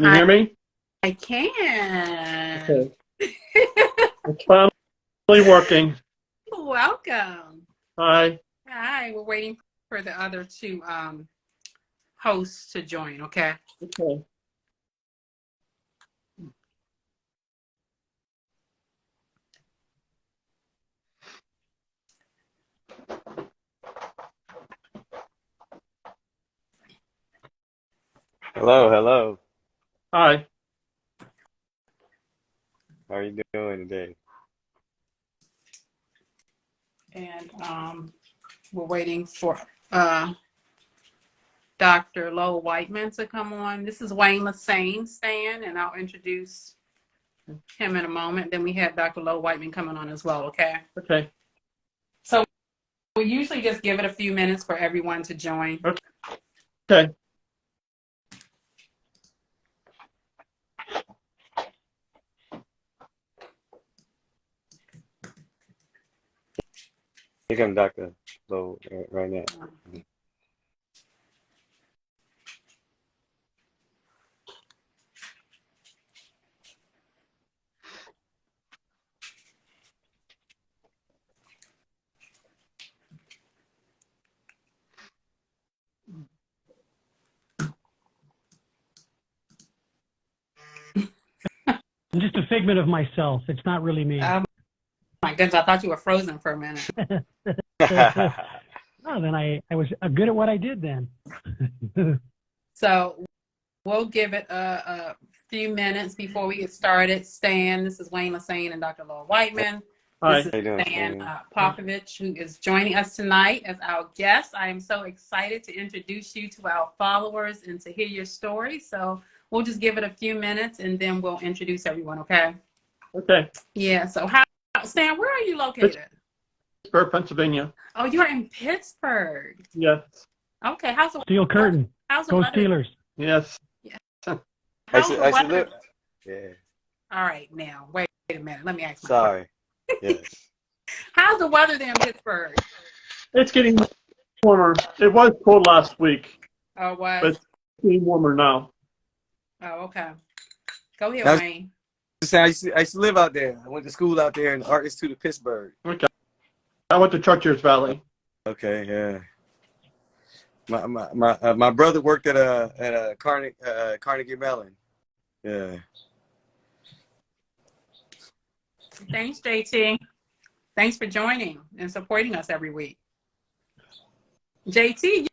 Can you hear me? I can. Okay. It's finally working. Welcome. Hi. Hi, we're waiting for the other two hosts to join, okay? Okay. Hello, hello. Hi. How are you doing today? And we're waiting for Dr. Lo Whiteman to come on. This is Wayne Lassane, Stan, and I'll introduce him in a moment. Then we have Dr. Lo Whiteman coming on as well, okay? Okay. So we usually just give it a few minutes for everyone to join. Okay. Here comes Dr. Lowe right now. I'm just a figment of myself. It's not really me. My goodness, I thought you were frozen for a minute. Oh, then I was good at what I did then. So we'll give it a few minutes before we get started. Stan, this is Wayne Lassane and Dr. Laura Whiteman. Hi. This How you is doing, Stan Stan? Popovich, who is joining us tonight as our guest. I am so excited to introduce you to our followers and to hear your story. So we'll just give it a few minutes and then we'll introduce everyone, okay? Okay. Yeah, so Stan, where are you located? Pittsburgh, Pennsylvania. Oh, you're in Pittsburgh. Yes. Okay, how's the Steel curtain. how's the Go weather? Steelers. Yes. How's the I should weather? look. Yeah. All right, now wait a minute. Let me ask my question. Sorry. Yes. How's the weather there in Pittsburgh? It's getting warmer. It was cold last week, Oh, it but was? it's getting warmer now. Oh, okay. Go ahead, I was Wayne. saying I used to live out there. I went to school out there in the Art Institute of Pittsburgh. Okay. I went to Chartiers Valley. Okay, yeah. My brother worked at a Carnegie Mellon. Yeah. Thanks, JT. Thanks for joining and supporting us every week. JT,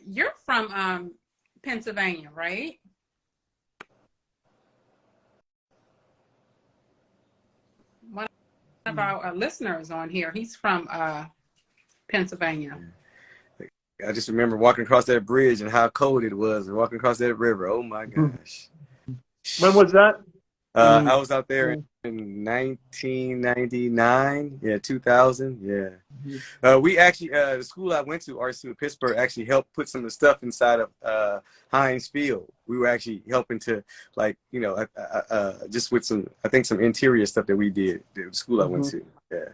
you're from Pennsylvania, right? One of our listeners on here, he's from Pennsylvania. I just remember walking across that bridge and how cold it was, and walking across that river. Oh my gosh. When was that? I was out there in 1999, 2000, yeah. We actually, the school I went to, RSU Pittsburgh, actually helped put some of the stuff inside of Heinz Field. We were actually helping to, like, just with some interior stuff that we did, the school I went to, yeah.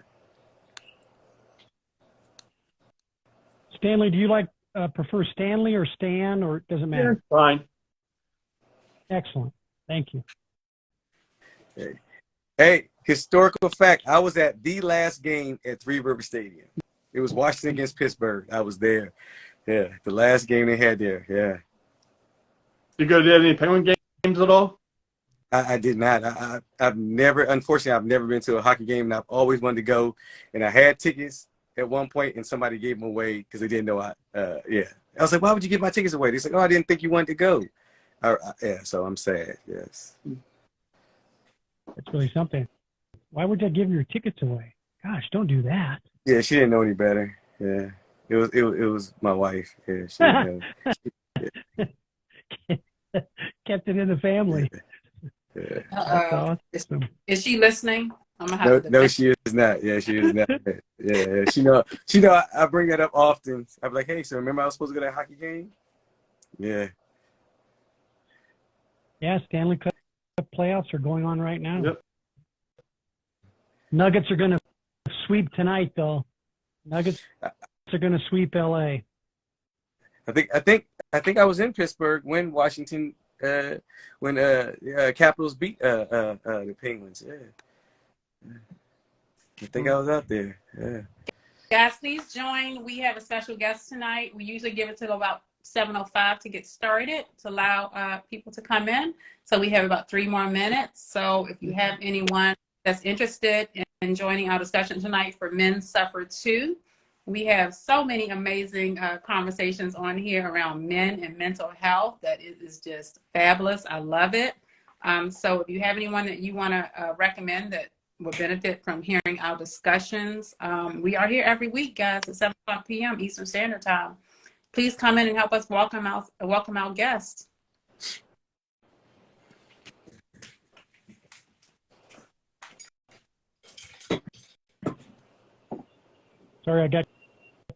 Stanley, do you prefer Stanley or Stan, or does it matter? Yeah, fine. Excellent. Thank you. Hey, historical fact, I was at the last game at Three River Stadium. It was Washington against Pittsburgh. I was there. Yeah, the last game they had there, yeah. You go to any Penguin games at all? I did not. Unfortunately, I've never been to a hockey game, and I've always wanted to go. And I had tickets at one point, and somebody gave them away because they didn't know I was like, why would you give my tickets away? They said, oh, I didn't think you wanted to go. Yeah, so I'm sad, yes. That's really something. Why would you give your tickets away? Gosh, don't do that. Yeah, she didn't know any better. Yeah, it was my wife. Yeah, she didn't know. Kept it in the family. Yeah. That's awesome. Is she listening? I'm gonna have to. No, she is not. Yeah, she is not. Yeah, she know. I bring that up often. I'm like, hey, so remember I was supposed to go to that hockey game? Yeah. Yeah, Stanley Cup playoffs are going on right now. Yep. Nuggets are going to sweep tonight, though. Nuggets are going to sweep LA. I think I was in Pittsburgh when Washington when Capitals beat the Penguins. Yeah, I think I was out there. Yeah. Guys, please join. We have a special guest tonight. We usually give it till about 7:05 to get started to allow people to come in. So we have about 3 more minutes. So if you have anyone that's interested in joining our discussion tonight for Men Suffer Too, we have so many amazing conversations on here around men and mental health that it is just fabulous. I love it. So if you have anyone that you want to recommend that would benefit from hearing our discussions, we are here every week, guys, at 7:00 p.m. Eastern Standard Time. Please come in and help us welcome our guests. Sorry, I got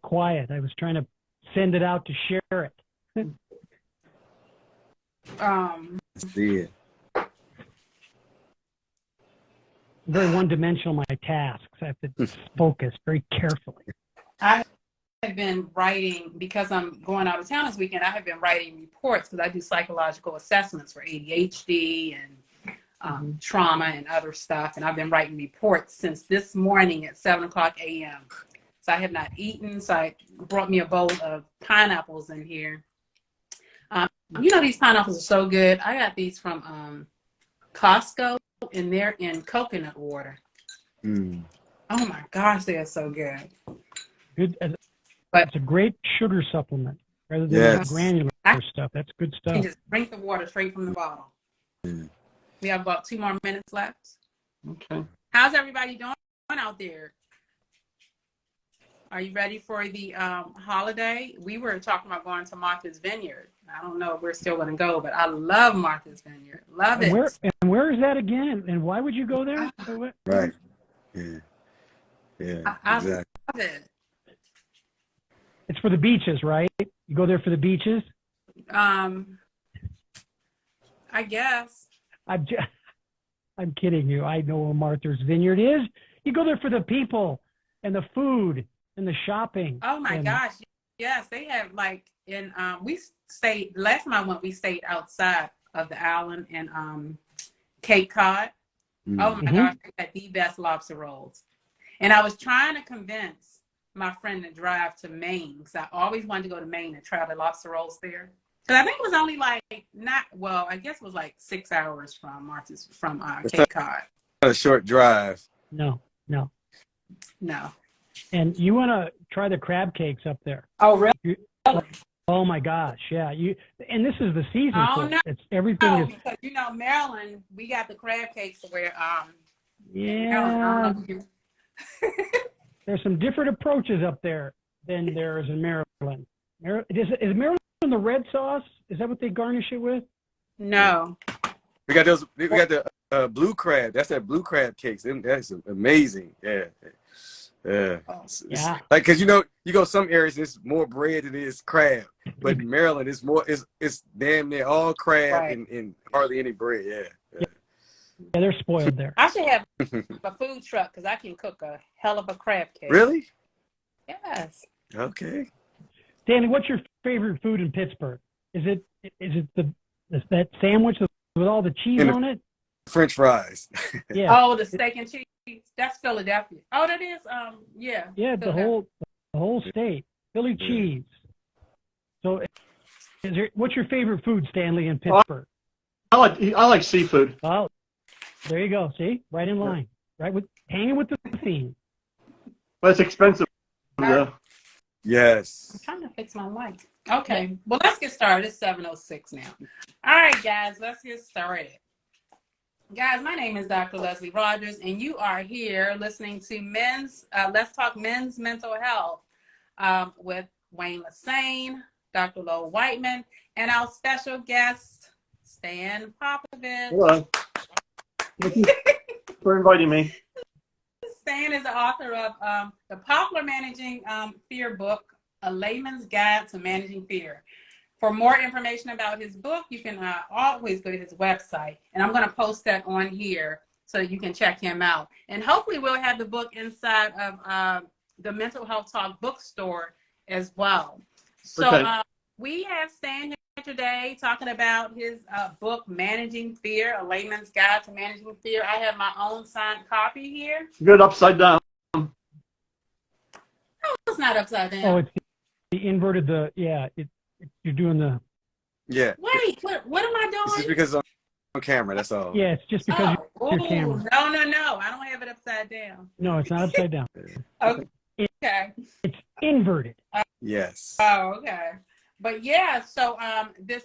quiet. I was trying to send it out to share it. See it. Very one-dimensional, my tasks. I have to focus very carefully. I have been writing, because I'm going out of town this weekend, I have been writing reports because I do psychological assessments for ADHD and trauma and other stuff. And I've been writing reports since this morning at 7:00 a.m. So I have not eaten. So I brought me a bowl of pineapples in here. You know, these pineapples are so good. I got these from Costco, and they're in coconut water. Mm. Oh my gosh, they are so good. Good. But it's a great sugar supplement rather than Yes. granular stuff. That's good you stuff. can just drink the water straight from the bottle. Mm. We have about 2 more minutes left. Okay. How's everybody doing out there? Are you ready for the holiday? We were talking about going to Martha's Vineyard. I don't know if we're still going to go, but I love Martha's Vineyard. Love it. Where is that again? And why would you go there? Right. Yeah. Yeah. I Exactly. love it. It's for the beaches, right? You go there for the beaches? I guess. I'm kidding you. I know where Martha's Vineyard is. You go there for the people and the food and the shopping. Oh my gosh. Yes, they have we stayed, last time I went, we stayed outside of the island in Cape Cod. Mm. Oh my gosh, they had the best lobster rolls. And I was trying to convince my friend to drive to Maine, because I always wanted to go to Maine and try the lobster rolls there. Because I think it was only I guess it was like 6 hours from Cape Cod. A short drive. No. No. And you want to try the crab cakes up there. Oh, really? Oh my gosh, yeah. And this is the season. Oh, no. It's everything is. Because Maryland, we got the crab cakes where Yeah. There's some different approaches up there than there is in Maryland. Is Maryland the red sauce? Is that what they garnish it with? No. We got those. We got the blue crab. That's that blue crab cakes. That's amazing. Yeah. Yeah. Yeah. Like, cause you go some areas it's more bread than it is crab, but in Maryland it's damn near all crab Right. and hardly any bread. Yeah. Yeah, they're spoiled there. I should have a food truck because I can cook a hell of a crab cake. Really? Yes. Okay. Danny, what's your favorite food in Pittsburgh? Is it that sandwich with all the cheese on it? French fries. Yeah. Oh, the steak and cheese. That's Philadelphia. Oh, that is yeah. Yeah, the whole state. Philly cheese. So what's your favorite food, Stanley, in Pittsburgh? I like seafood. Oh, there you go. See? Right in line. Right hanging with the theme. But it's expensive though. Yes. I'm trying to fix my mic. Okay. Well, let's get started. It's 7:06 now. All right, guys, let's get started. Guys, my name is Dr. Leslie Rogers, and you are here listening to Let's Talk Men's Mental Health with Wayne Lassane, Dr. Lo Whiteman, and our special guest, Stan Popovich. Hello. Thank you for inviting me. Stan is the author of the popular Managing Fear book, A Layman's Guide to Managing Fear. For more information about his book, you can always go to his website. And I'm going to post that on here so you can check him out. And hopefully we'll have the book inside of the Mental Health Talk bookstore as well. So Okay. we have Stan today talking about his book, Managing Fear, A Layman's Guide to Managing Fear. I have my own signed copy here. Good upside down. Oh, it's not upside down. Oh, it's the inverted, you're doing the... Yeah. Wait, what am I doing? It's just because it's on camera, that's all. Yeah, it's just because your camera. No. I don't have it upside down. No, it's not upside down. Okay. It's inverted. Yes. Oh, okay. But yeah, so this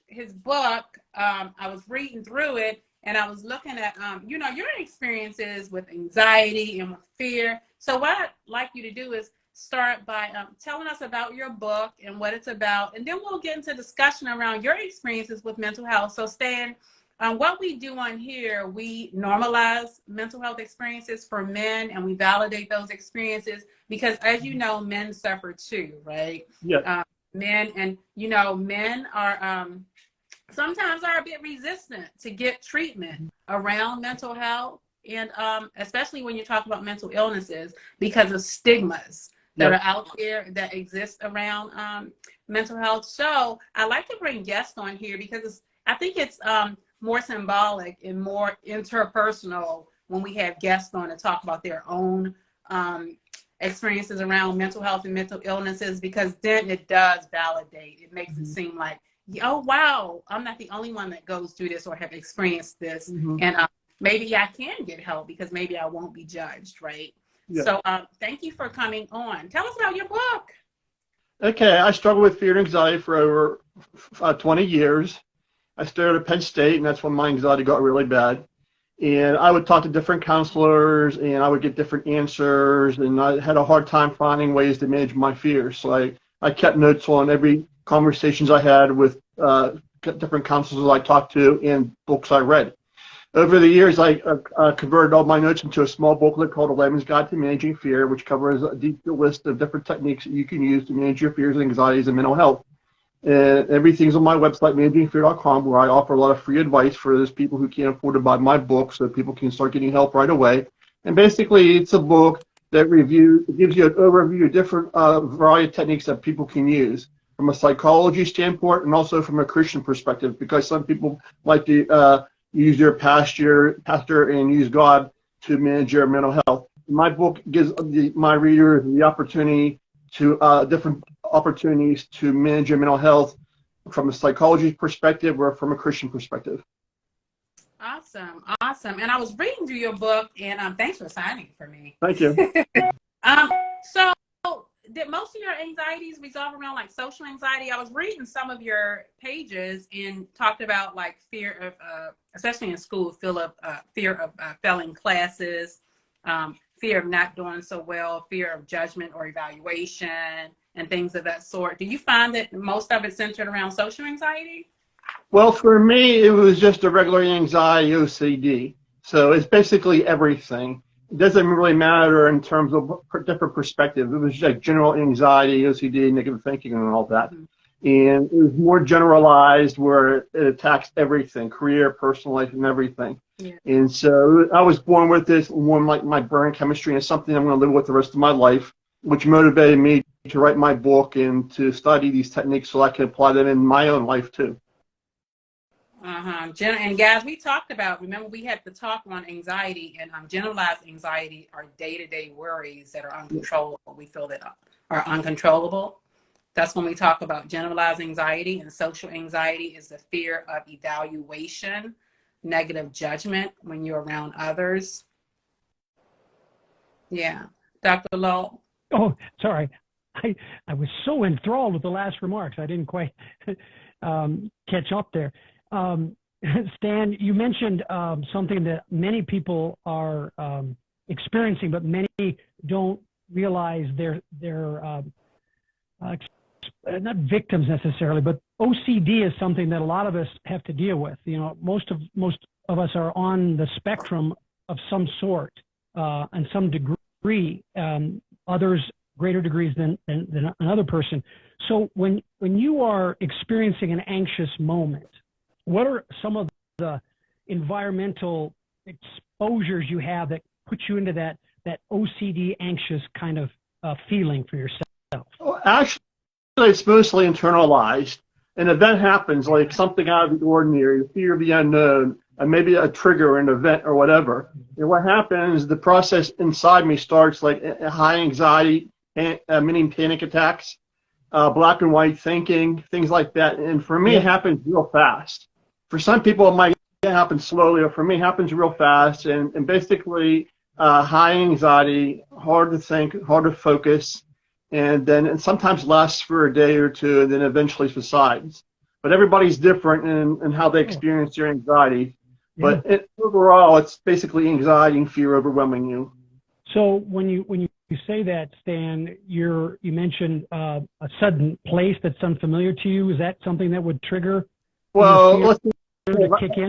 his book, I was reading through it and I was looking at your experiences with anxiety and with fear. So what I'd like you to do is start by telling us about your book and what it's about, and then we'll get into discussion around your experiences with mental health. So Stan, what we do on here, we normalize mental health experiences for men and we validate those experiences because, as you know, men suffer too, right? Yeah. Men are sometimes are a bit resistant to get treatment around mental health, and especially when you talk about mental illnesses because of stigmas that are out there that exist around mental health. So I like to bring guests on here because I think it's more symbolic and more interpersonal when we have guests on to talk about their own experiences around mental health and mental illnesses, because then it does validate. It makes it seem like, oh, wow, I'm not the only one that goes through this or have experienced this. And maybe I can get help because maybe I won't be judged, right? Yeah. So thank you for coming on. Tell us about your book. Okay, I struggled with fear and anxiety for over 20 years. I started at Penn State, and that's when my anxiety got really bad. And I would talk to different counselors, and I would get different answers, and I had a hard time finding ways to manage my fears. So I kept notes on every conversations I had with different counselors I talked to and books I read. Over the years, I converted all my notes into a small booklet called A Layman's Guide to Managing Fear, which covers a deep list of different techniques that you can use to manage your fears and anxieties and mental health. And everything's on my website, managingfear.com, where I offer a lot of free advice for those people who can't afford to buy my book so people can start getting help right away. And basically, it's a book that gives you an overview of different variety of techniques that people can use from a psychology standpoint and also from a Christian perspective, because some people like to use their pastor and use God to manage your mental health. My book gives my readers the opportunity to different opportunities to manage your mental health from a psychology perspective or from a Christian perspective. Awesome. And I was reading through your book, and thanks for signing for me. Thank you. So did most of your anxieties resolve around like social anxiety? I was reading some of your pages and talked about like fear of, especially in school, fear of failing classes, fear of not doing so well, fear of judgment or evaluation, and things of that sort. Do you find that most of it centered around social anxiety? Well, for me, it was just a regular anxiety, OCD. So it's basically everything. It doesn't really matter in terms of different perspectives. It was just like general anxiety, OCD, negative thinking, and all that. And it was more generalized where it attacks everything, career, personal life, and everything. Yeah. And so I was born with this, one like my brain chemistry, and something I'm going to live with the rest of my life, which motivated me to write my book and to study these techniques so I can apply them in my own life too. Jenna, and guys, we talked about, remember we had the talk on anxiety, and generalized anxiety are day-to-day worries that are uncontrollable. We feel that are uncontrollable. That's when we talk about generalized anxiety, and social anxiety is the fear of evaluation, negative judgment when you're around others. Yeah. Dr. Lowe? Oh, sorry. I was so enthralled with the last remarks. I didn't quite catch up there. Stan, you mentioned something that many people are experiencing, but many don't realize they're not victims necessarily, but OCD is something that a lot of us have to deal with. You know, most of us are on the spectrum of some sort, and some degree. Others greater degrees than another person. So when you are experiencing an anxious moment, what are some of the environmental exposures you have that put you into that OCD anxious kind of feeling for yourself? Well, actually, it's mostly internalized. an event happens, like something out of the ordinary, the fear of the unknown, maybe a trigger, an event or whatever. And what happens, the process inside me starts like a high anxiety, mini panic attacks, black and white thinking, things like that. And for me, it happens real fast. For some people, it might happen slowly, or for me, it happens real fast. And basically, high anxiety, hard to think, hard to focus, and sometimes lasts for a day or two, and then eventually subsides. But everybody's different in how they experience their anxiety. Yeah. But overall, it's basically anxiety and fear overwhelming you. So when you say that, Stan, you mentioned a sudden place that's unfamiliar to you. Is that something that would trigger? Well, let's to kick in?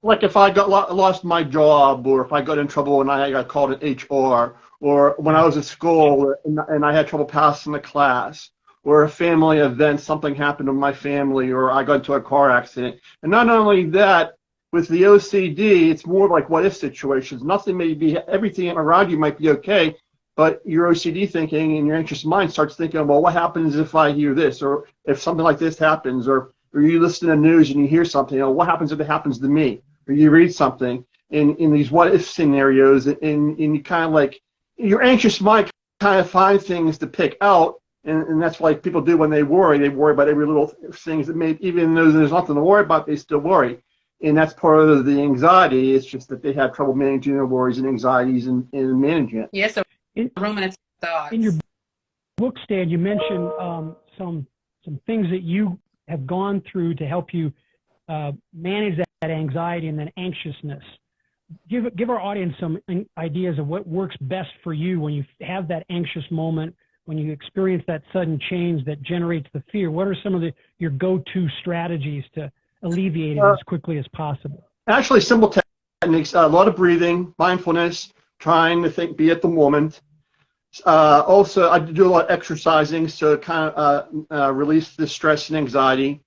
Like if I lost my job, or if I got in trouble and I got called in HR, or when I was at school and I had trouble passing the class, or a family event, something happened to my family, or I got into a car accident. And not only that, with the OCD, it's more like what if situations. Nothing may be, everything around you might be okay, but your OCD thinking and your anxious mind starts thinking, well, what happens if I hear this, or if something like this happens, or you listen to the news and you hear something, what happens if it happens to me? Or you read something in these what if scenarios, and you kind of like, your anxious mind kind of finds things to pick out, and that's what people do when they worry. They worry about every little things that may, even though there's nothing to worry about, they still worry. And that's part of the anxiety. It's just that they have trouble managing their worries and anxieties and managing it. Yes, so ruminant thoughts. In your book, Stan, you mentioned some things that you have gone through to help you manage that anxiety and that anxiousness. Give our audience some ideas of what works best for you when you have that anxious moment, when you experience that sudden change that generates the fear. What are some of your go-to strategies to alleviate it as quickly as possible? Actually, simple techniques, a lot of breathing, mindfulness, trying to be at the moment. Also, I do a lot of exercising, so kind of release the stress and anxiety.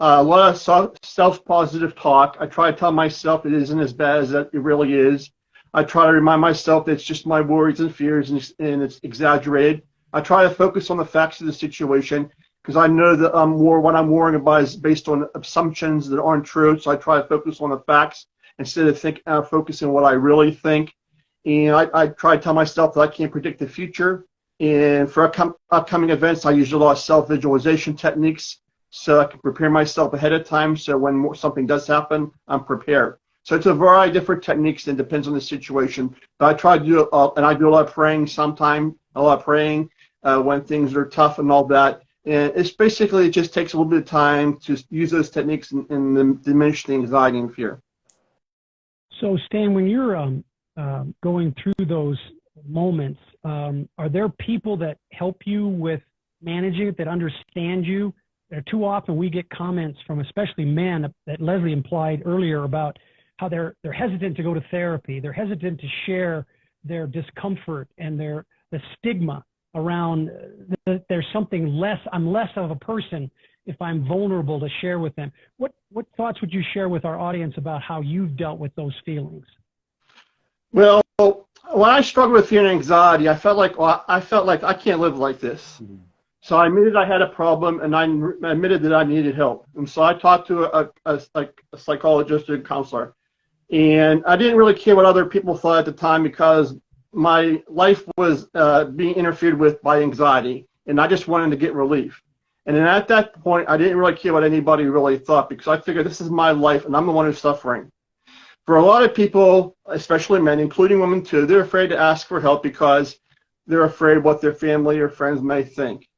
A lot of self-positive talk. I try to tell myself it isn't as bad as it really is. I try to remind myself that it's just my worries and fears and it's exaggerated. I try to focus on the facts of the situation, because I know that what I'm worrying about is based on assumptions that aren't true. So I try to focus on the facts instead of focusing on what I really think. And I try to tell myself that I can't predict the future. And for upcoming events, I use a lot of self-visualization techniques so I can prepare myself ahead of time. So when something does happen, I'm prepared. So it's a variety of different techniques, and depends on the situation. But I try to do and I do a lot of praying sometimes, when things are tough and all that. And it's basically, it just takes a little bit of time to use those techniques and diminish the anxiety and fear. So, Stan, when you're going through those moments, are there people that help you with managing it, that understand you? Too often we get comments from especially men that Leslie implied earlier about how they're hesitant to go to therapy. They're hesitant to share their discomfort and the stigma around there's something less. I'm less of a person if I'm vulnerable to share with them. What thoughts would you share with our audience about how you've dealt with those feelings? Well, when I struggled with fear and anxiety, I felt like I can't live like this. Mm-hmm. So I admitted I had a problem, and I admitted that I needed help. And so I talked to a psychologist and counselor. And I didn't really care what other people thought at the time, because my life was being interfered with by anxiety, and I just wanted to get relief. And then at that point, I didn't really care what anybody really thought, because I figured this is my life, and I'm the one who's suffering. For a lot of people, especially men, including women too, they're afraid to ask for help because they're afraid of what their family or friends may think.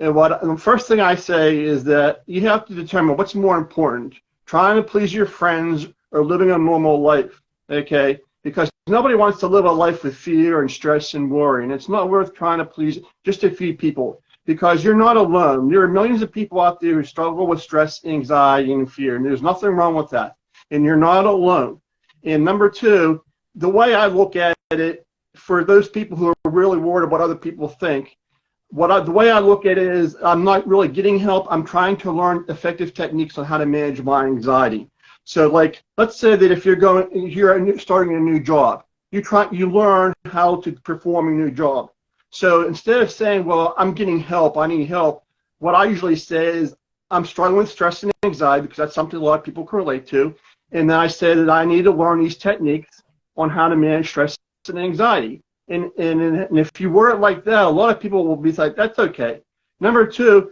And the first thing I say is that you have to determine what's more important, trying to please your friends or living a normal life, okay? Because nobody wants to live a life with fear and stress and worry, and it's not worth trying to please just a few people, because you're not alone. There are millions of people out there who struggle with stress, anxiety, and fear, and there's nothing wrong with that, and you're not alone. And number two, the way I look at it, for those people who are really worried about what other people think, the way I look at it is I'm not really getting help. I'm trying to learn effective techniques on how to manage my anxiety. So, like, let's say that if you're starting a new job, you learn how to perform a new job. So instead of saying, well, I'm getting help, I need help, what I usually say is, I'm struggling with stress and anxiety because that's something a lot of people can relate to. And then I said that I need to learn these techniques on how to manage stress and anxiety. And if you word it like that, a lot of people will be like, that's okay. Number two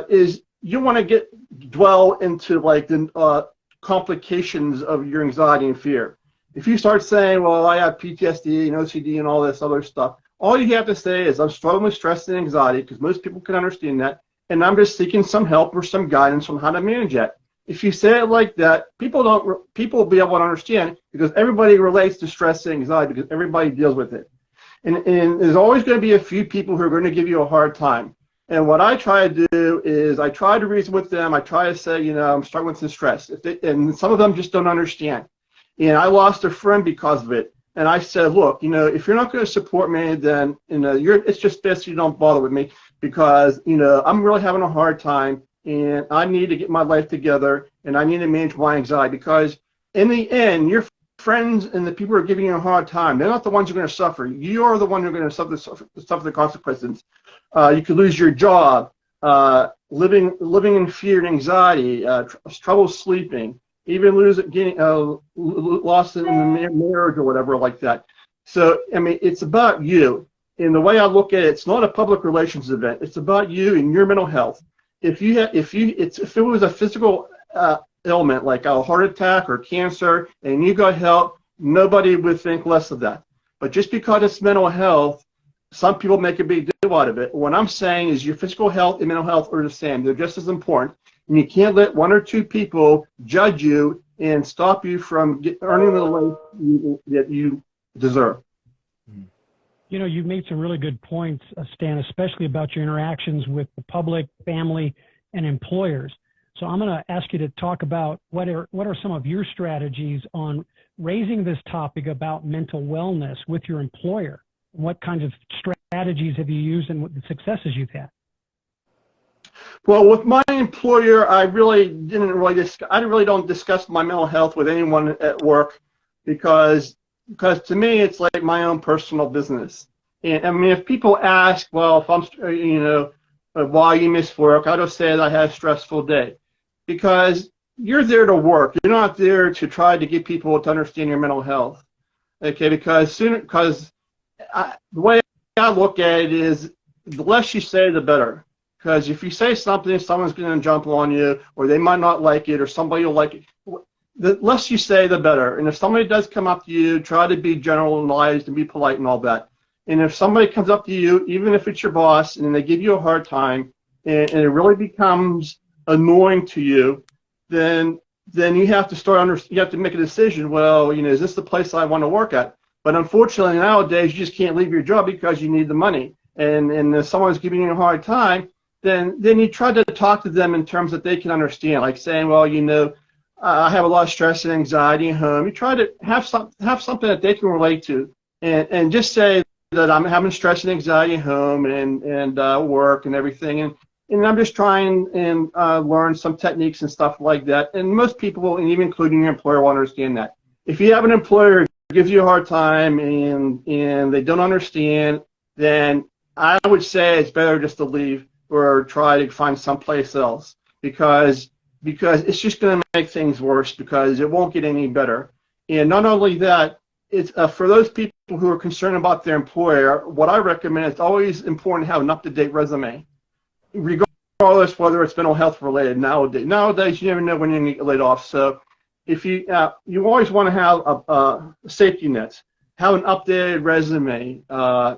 is you want to dwell into like the complications of your anxiety and fear. If you start saying, well, I have PTSD and OCD and all this other stuff, all you have to say is I'm struggling with stress and anxiety, because most people can understand that, and I'm just seeking some help or some guidance on how to manage that. If you say it like that, people will be able to understand, because everybody relates to stress and anxiety, because everybody deals with it. And there's always going to be a few people who are going to give you a hard time. And what I try to do is I try to reason with them. I try to say, I'm struggling with some stress. And some of them just don't understand. And I lost a friend because of it. And I said, look, if you're not going to support me, then it's just best you don't bother with me, because I'm really having a hard time, and I need to get my life together, and I need to manage my anxiety, because in the end, your friends and the people who are giving you a hard time, they're not the ones who are going to suffer. You are the one who are going to suffer the consequences. You could lose your job, living in fear and anxiety, trouble sleeping, even getting lost in the marriage or whatever like that. So, it's about you. And the way I look at it, it's not a public relations event. It's about you and your mental health. If it was a physical ailment like a heart attack or cancer, and you got help, nobody would think less of that. But just because it's mental health, some people make a big deal out of it. What I'm saying is your physical health and mental health are the same. They're just as important. And you can't let one or two people judge you and stop you from earning the life that you deserve. You've made some really good points, Stan, especially about your interactions with the public, family, and employers. So I'm going to ask you to talk about what are some of your strategies on raising this topic about mental wellness with your employer. What kinds of strategies have you used, and what the successes you've had? Well, with my employer, I really don't discuss my mental health with anyone at work, because to me it's like my own personal business. And if people ask, well, if I'm why you miss work, I just say that I had a stressful day, because you're there to work. You're not there to try to get people to understand your mental health. Okay, because the way I look at it is the less you say, the better. Because if you say something, someone's going to jump on you, or they might not like it, or somebody will like it. The less you say, the better. And if somebody does come up to you, try to be generalized and be polite and all that. And if somebody comes up to you, even if it's your boss, and they give you a hard time, and it really becomes annoying to you, then you have to you have to make a decision. Well, is this the place I want to work at? But unfortunately nowadays, you just can't leave your job because you need the money. And if someone's giving you a hard time, then you try to talk to them in terms that they can understand, like saying, well, I have a lot of stress and anxiety at home. You try to have something that they can relate to, and just say that I'm having stress and anxiety at home and work and everything, and I'm just trying and learn some techniques and stuff like that. And most people, and even including your employer, will understand that. If you have an employer who gives you a hard time and they don't understand, then I would say it's better just to leave or try to find someplace else, because it's just going to make things worse, because it won't get any better. And not only that, it's for those people who are concerned about their employer, what I recommend, it's always important to have an up-to-date resume, regardless whether it's mental health related. Nowadays, you never know when you're going to get laid off. So if you always want to have a safety net. Have an updated resume.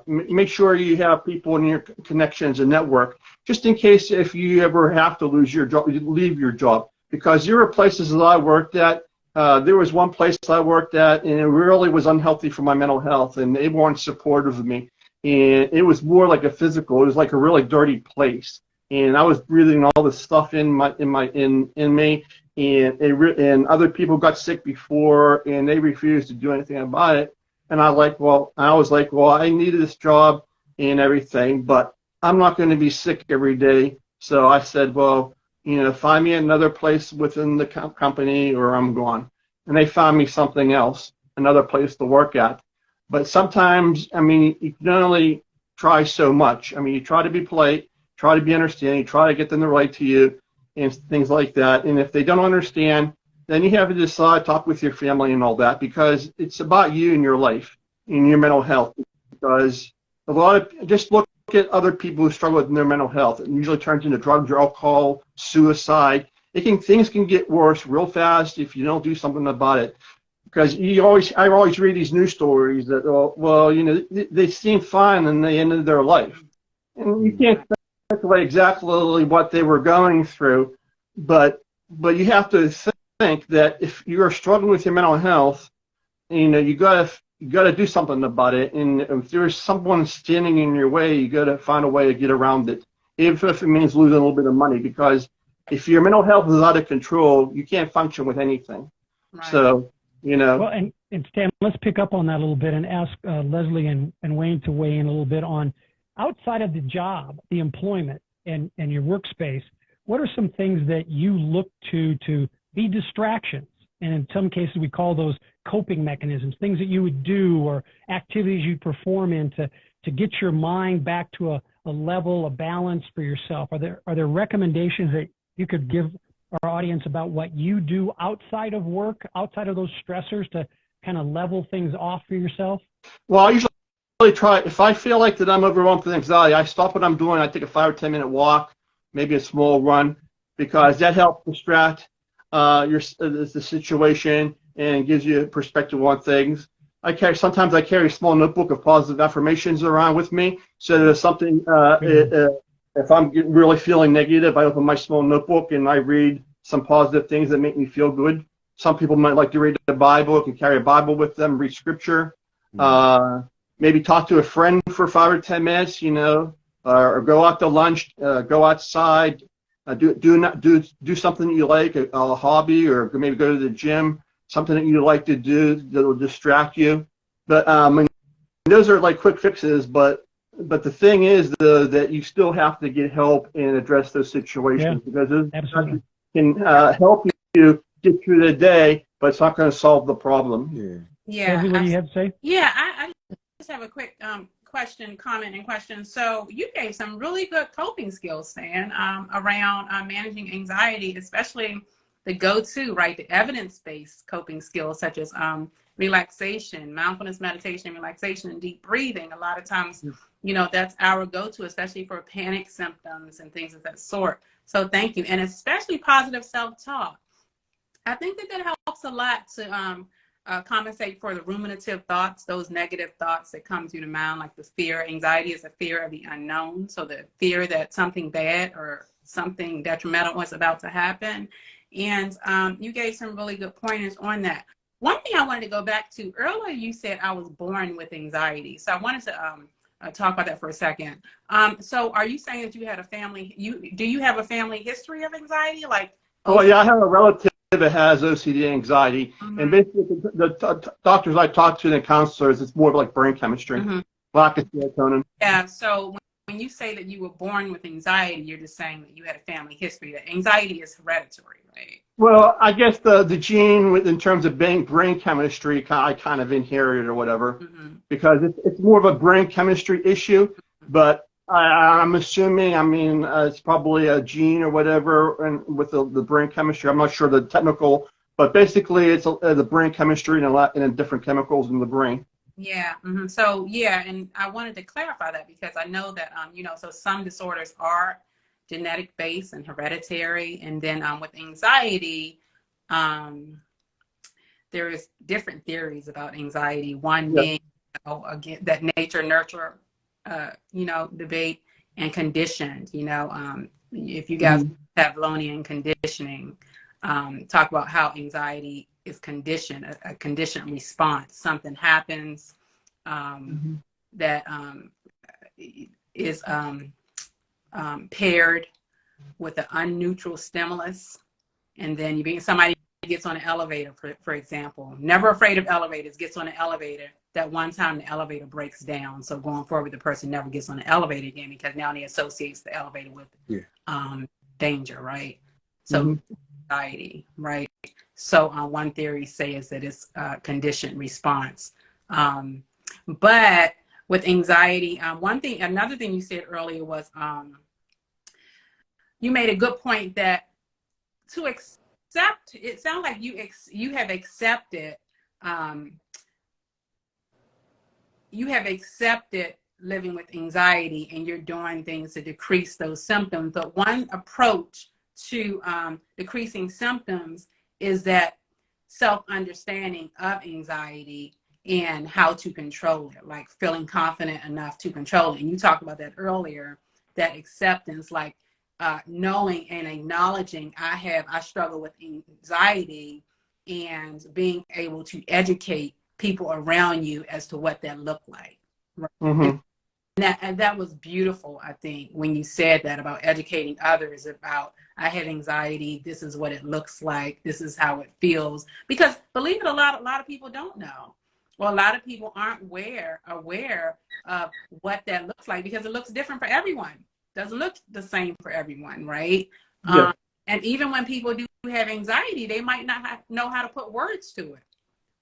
Make sure you have people in your connections and network, just in case if you ever have to leave your job. Because there were places that I worked at. There was one place I worked at, and it really was unhealthy for my mental health, and they weren't supportive of me. And it was more like a physical. It was like a really dirty place, and I was breathing all this stuff in me. And other people got sick before, and they refused to do anything about it. And I was like, I needed this job and everything, but I'm not going to be sick every day. So I said, find me another place within the company, or I'm gone. And they found me something else, another place to work at. But sometimes, you can only try so much. You try to be polite, try to be understanding, try to get them to relate to you. and things like that. And if they don't understand, then you have to decide, talk with your family and all that, because it's about you and your life and your mental health. Because a lot of, just look at other people who struggle with their mental health. It usually turns into drugs or alcohol, suicide. Things can get worse real fast if you don't do something about it. Because I always read these news stories that, well, they seem fine and they ended their life. And you can't speculate exactly what they were going through, but you have to think that if you are struggling with your mental health, you gotta do something about it. And if there's someone standing in your way, you gotta find a way to get around it, even if it means losing a little bit of money. Because if your mental health is out of control, you can't function with anything. Right. So, Well, and Stan, let's pick up on that a little bit and ask Leslie and Wayne to weigh in a little bit on, outside of the job, the employment, and your workspace, what are some things that you look to be distractions? And in some cases, we call those coping mechanisms, things that you would do or activities you perform to get your mind back to a level, a balance for yourself. Are there recommendations that you could give our audience about what you do outside of work, outside of those stressors, to kind of level things off for yourself? Well, I usually try, if I feel like that I'm overwhelmed with anxiety, I stop what I'm doing. I take a 5 or 10 minute walk, maybe a small run, because that helps distract the situation and gives you a perspective on things. Sometimes I carry a small notebook of positive affirmations around with me, so that if something, if I'm really feeling negative, I open my small notebook and I read some positive things that make me feel good. Some people might like to read the Bible, can carry a Bible with them, read scripture. Maybe talk to a friend for 5 or 10 minutes, or go out to lunch, go outside, do something that you like, a hobby, or maybe go to the gym, something that you like to do that will distract you. But and those are like quick fixes, but the thing is that you still have to get help and address those situations, because those can help you get through the day, but it's not going to solve the problem. Yeah. What do you have to say? Yeah, I just have a quick comment. So you gave some really good coping skills, Stan, around managing anxiety, especially the go-to, right? The evidence-based coping skills such as relaxation, mindfulness, meditation, relaxation, and deep breathing. A lot of times, that's our go-to, especially for panic symptoms and things of that sort. So thank you. And especially positive self-talk. I think that helps a lot to compensate for the ruminative thoughts, those negative thoughts that come to the mind, like the fear. Anxiety is a fear of the unknown. So the fear that something bad or something detrimental is about to happen. And you gave some really good pointers on that. One thing I wanted to go back to earlier, you said I was born with anxiety. So I wanted to talk about that for a second. So are you saying that you had a family, do you have a family history of anxiety? Oh yeah, I have a relative that has OCD anxiety, and basically the doctors I talk to and the counselors, it's more like brain chemistry, lack of serotonin. Yeah, so when you say that you were born with anxiety, you're just saying that you had a family history. That anxiety is hereditary, right? Well, I guess the gene in terms of brain chemistry, I kind of inherited or whatever, because it's more of a brain chemistry issue. But I'm assuming, it's probably a gene or whatever, and with the brain chemistry, I'm not sure the technical, but basically it's the brain chemistry and different chemicals in the brain. Yeah. So yeah, and I wanted to clarify that because I know that so some disorders are genetic based and hereditary, and then with anxiety, there is different theories about anxiety. One being again that nature nurture debate, and conditioned. If you guys have Pavlovian conditioning, talk about how anxiety is conditioned, a conditioned response. Something happens that is paired with an unneutral stimulus, and then somebody gets on an elevator, for example, never afraid of elevators, gets on an elevator. That one time the elevator breaks down, so going forward the person never gets on the elevator again because now he associates the elevator with danger, right? So anxiety, right? So one theory says that it's a conditioned response. But with anxiety, another thing you said earlier was you made a good point that to accept, it sounds like you have accepted, living with anxiety, and you're doing things to decrease those symptoms. But one approach to decreasing symptoms is that self-understanding of anxiety and how to control it, like feeling confident enough to control it. And you talked about that earlier, that acceptance, like knowing and acknowledging I struggle with anxiety, and being able to educate people around you as to what that looked like. Right? Mm-hmm. And that was beautiful, I think, when you said that about educating others about, I have anxiety, this is what it looks like, this is how it feels. Because believe it, a lot of people don't know. Well, a lot of people aren't aware of what that looks like, because it looks different for everyone. Doesn't look the same for everyone, right? Yeah. And even when people do have anxiety, they might not know how to put words to it,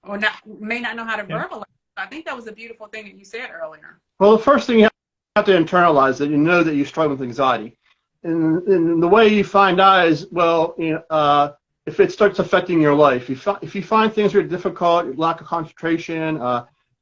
or may not know how to verbalize. I think that was a beautiful thing that you said earlier. Well, the first thing you have to internalize that you know that you struggle with anxiety. And the way you find out is, well, if it starts affecting your life, if you find things are difficult, lack of concentration,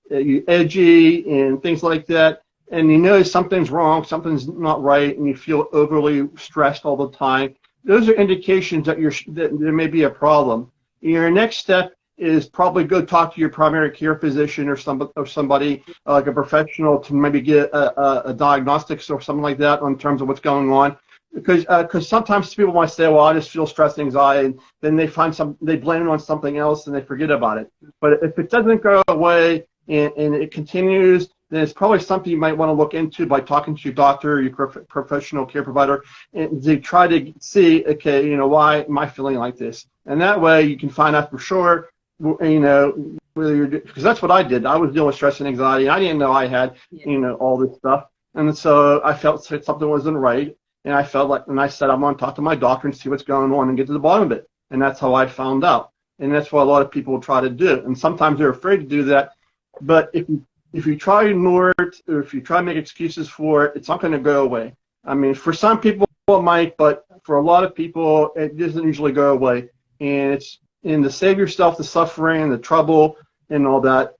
you edgy and things like that, and you know something's wrong, something's not right, and you feel overly stressed all the time, those are indications that that there may be a problem. Your next step is probably go talk to your primary care physician or somebody like a professional to maybe get a diagnostics or something like that in terms of what's going on. Because sometimes people might say, well, I just feel stress and anxiety, and then they blame it on something else and they forget about it. But if it doesn't go away and it continues, then it's probably something you might want to look into by talking to your doctor or your professional care provider, and to try to see, okay, why am I feeling like this? And that way you can find out for sure, whether you're, because that's what I did. I was dealing with stress and anxiety, and I didn't know I had, all this stuff. And so I felt something wasn't right. And I felt like, and I said, I'm going to talk to my doctor and see what's going on and get to the bottom of it. And that's how I found out. And that's what a lot of people try to do. And sometimes they're afraid to do that. But if you try to ignore it, or if you try to make excuses for it, it's not going to go away. I mean, for some people it might, but for a lot of people, it doesn't usually go away. And to save yourself the suffering, the trouble, and all that,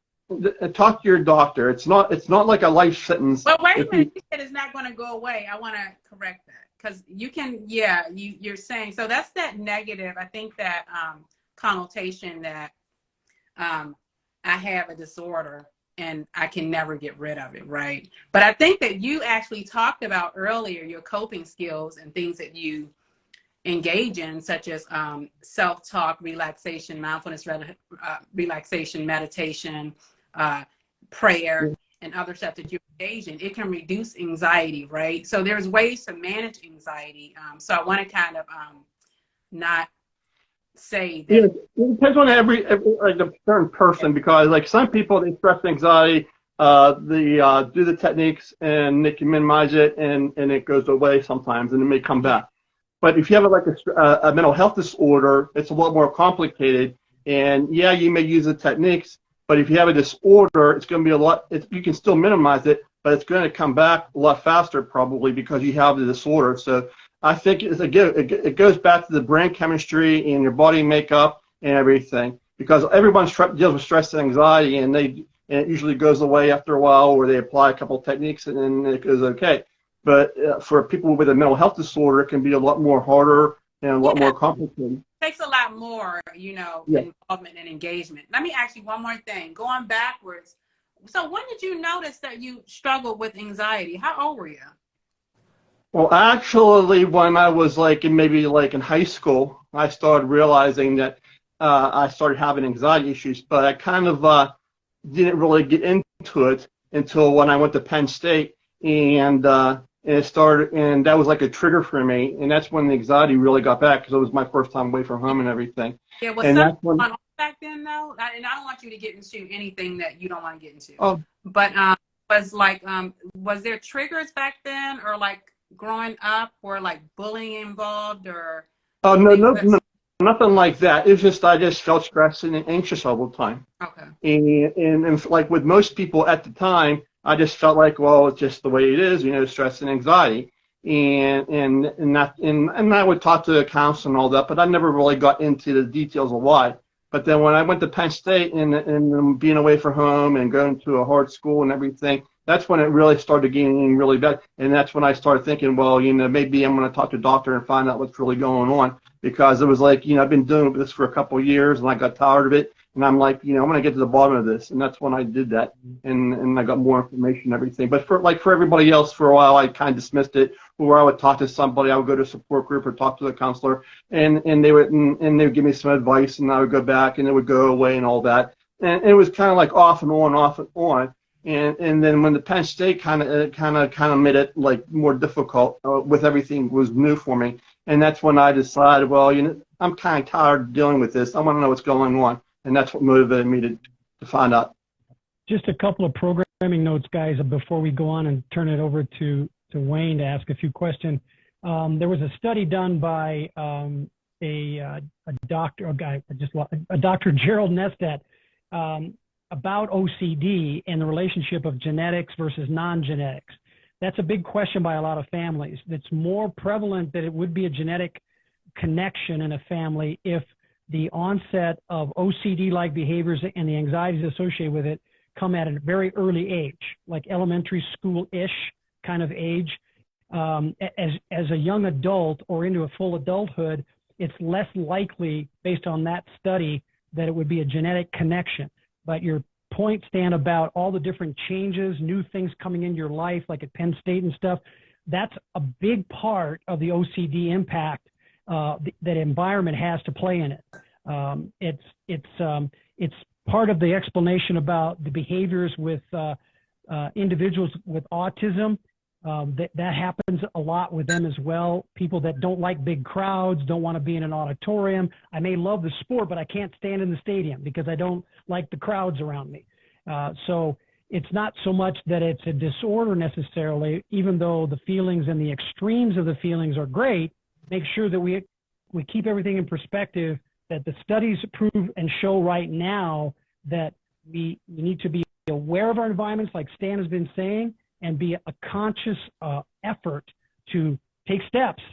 talk to your doctor. It's not like a life sentence. But wait a minute, you said it's not going to go away. I want to correct that, because you can, you're saying, so that's that negative, I think that connotation that I have a disorder and I can never get rid of it, right? But I think that you actually talked about earlier your coping skills and things that you engage in, such as self-talk, relaxation, mindfulness, relaxation, meditation, prayer, and other stuff that you engage in. It can reduce anxiety, right? So there's ways to manage anxiety. So I want to kind of not say that. Yeah, it depends on every like a certain person, because like some people, they stress and anxiety, they do the techniques and they can minimize it, and it goes away sometimes, and it may come back. But if you have a mental health disorder, it's a lot more complicated. And you may use the techniques, but if you have a disorder, it's going to be you can still minimize it, but it's going to come back a lot faster probably because you have the disorder. So I think it goes back to the brain chemistry and your body makeup and everything, because everyone deals with stress and anxiety, and it usually goes away after a while, or they apply a couple of techniques and then it goes okay. But for people with a mental health disorder, it can be a lot more harder and a lot more complicated. It takes a lot more, involvement and engagement. Let me ask you one more thing. Going backwards, so when did you notice that you struggled with anxiety? How old were you? Well, actually, when I was maybe in high school, I started realizing that I started having anxiety issues, but I kind of didn't really get into it until when I went to Penn State, and it started, and that was like a trigger for me, and that's when the anxiety really got back, because it was my first time away from home and everything. Yeah, was something going on back then, though? And I don't want you to get into anything that you don't want to get into. Oh. But was there triggers back then, or growing up, or bullying involved, or? Oh, no, nothing like that. It's just I just felt stressed and anxious all the time. Okay. And like with most people at the time, I just felt like, well, it's just the way it is, stress and anxiety. and I would talk to the counselor and all that, but I never really got into the details of why. But then when I went to Penn State and being away from home and going to a hard school and everything, that's when it really started getting really bad. And that's when I started thinking, well, maybe I'm going to talk to a doctor and find out what's really going on, because it was like, I've been doing this for a couple of years and I got tired of it. And I'm like, I'm going to get to the bottom of this. And that's when I did that. And I got more information and everything. But for everybody else, for a while, I kind of dismissed it. Where I would talk to somebody, I would go to a support group or talk to the counselor, and they would give me some advice, and I would go back, and it would go away and all that. And it was kind of like off and on, off and on. And then when the Penn State kind of made it like more difficult with everything was new for me, and that's when I decided, well, I'm kind of tired of dealing with this. I want to know what's going on, and that's what motivated me to find out. Just a couple of programming notes, guys, before we go on and turn it over to Wayne to ask a few questions. There was a study done by a doctor, Dr. Gerald Nestat, about OCD and the relationship of genetics versus non-genetics. That's a big question by a lot of families. It's more prevalent that it would be a genetic connection in a family if the onset of OCD-like behaviors and the anxieties associated with it come at a very early age, like elementary school-ish kind of age. As a young adult or into a full adulthood, it's less likely, based on that study, that it would be a genetic connection. But your point, Stan, about all the different changes, new things coming into your life, like at Penn State and stuff, that's a big part of the OCD impact that environment has to play in it. It's part of the explanation about the behaviors with individuals with autism. That happens a lot with them as well. People that don't like big crowds, don't want to be in an auditorium. I may love the sport, but I can't stand in the stadium because I don't like the crowds around me. So it's not so much that it's a disorder necessarily, even though the feelings and the extremes of the feelings are great. Make sure that we keep everything in perspective, that the studies prove and show right now that we need to be aware of our environments, like Stan has been saying, and be a conscious effort to take steps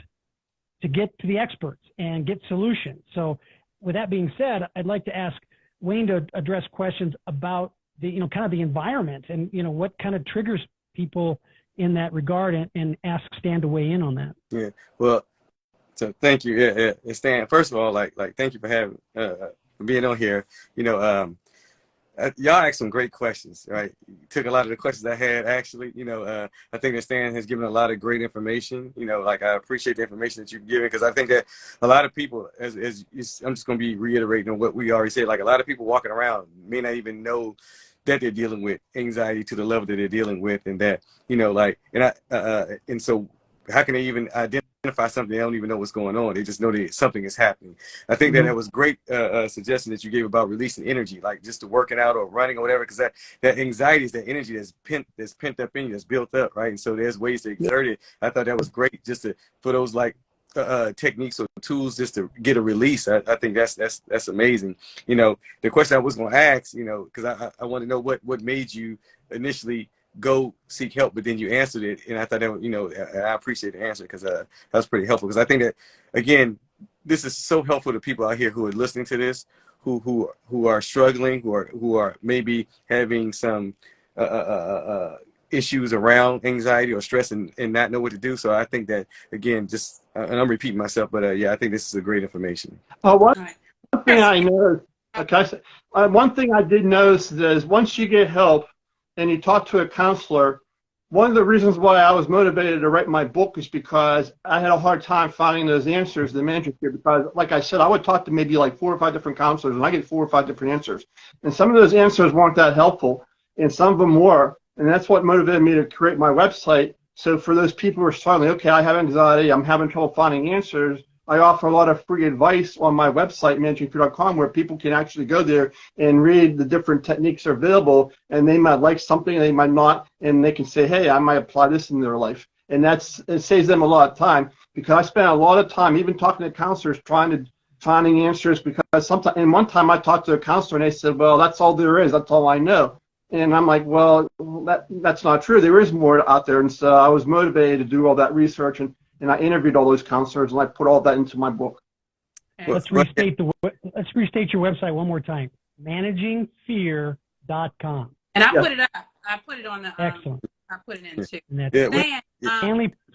to get to the experts and get solutions. So with that being said, I'd like to ask Wayne to address questions about the, kind of the environment and, what kind of triggers people in that regard, and ask Stan to weigh in on that. Yeah, well, so thank you. Yeah, Stan, first of all, like thank you for having, being on here. Y'all asked some great questions, right? You took a lot of the questions I had, actually. I think that Stan has given a lot of great information. I appreciate the information that you've given, because I think that a lot of people, I'm just going to be reiterating on what we already said, like a lot of people walking around may not even know that they're dealing with anxiety to the level that they're dealing with, and that, and so how can they even identify something they don't even know what's going on? They just know that something is happening. I think that was great suggestion that you gave about releasing energy, like just to working out or running or whatever, because that anxiety is that energy that's pent up in you, that's built up, right? And so there's ways to exert it. I thought that was great, just for those techniques or tools just to get a release. I think that's amazing. The question I was going to ask, because I want to know what made you initially go seek help, but then you answered it, and I thought that, I appreciate the answer, because that was pretty helpful, because I think that, again, this is so helpful to people out here who are listening to this, who are struggling, who are maybe having some issues around anxiety or stress and not know what to do. So I think that, again, just and I'm repeating myself, but I think this is a great information. One thing I noticed, one thing I did notice is once you get help and you talk to a counselor, one of the reasons why I was motivated to write my book is because I had a hard time finding those answers, the manuscript, because, like I said, I would talk to maybe like 4 or 5 different counselors, and I get 4 or 5 different answers. And some of those answers weren't that helpful, and some of them were. And that's what motivated me to create my website. So for those people who are struggling, okay, I have anxiety, I'm having trouble finding answers, I offer a lot of free advice on my website, managingfear.com, where people can actually go there and read the different techniques that are available, and they might like something, they might not, and they can say, hey, I might apply this in their life. And it saves them a lot of time, because I spent a lot of time even talking to counselors finding answers, because sometimes, and one time I talked to a counselor and they said, well, that's all there is, that's all I know. And I'm like, well, that's not true. There is more out there. And so I was motivated to do all that research, and I interviewed all those counselors, and I put all that into my book. Okay. Let's restate your website one more time. ManagingFear.com. And I Yes. put it up. I put it on the. Excellent. I put it in too. And that's Yeah,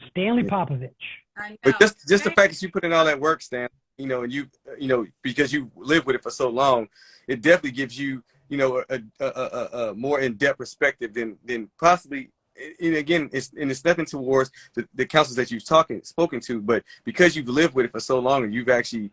Stanley Popovich. I know. but just the fact that you put in all that work, Stan, you know, and you know, because you lived with it for so long, it definitely gives you, you know, a more in-depth perspective than possibly. And again, it's nothing towards the counselors that you've spoken to, but because you've lived with it for so long and you've actually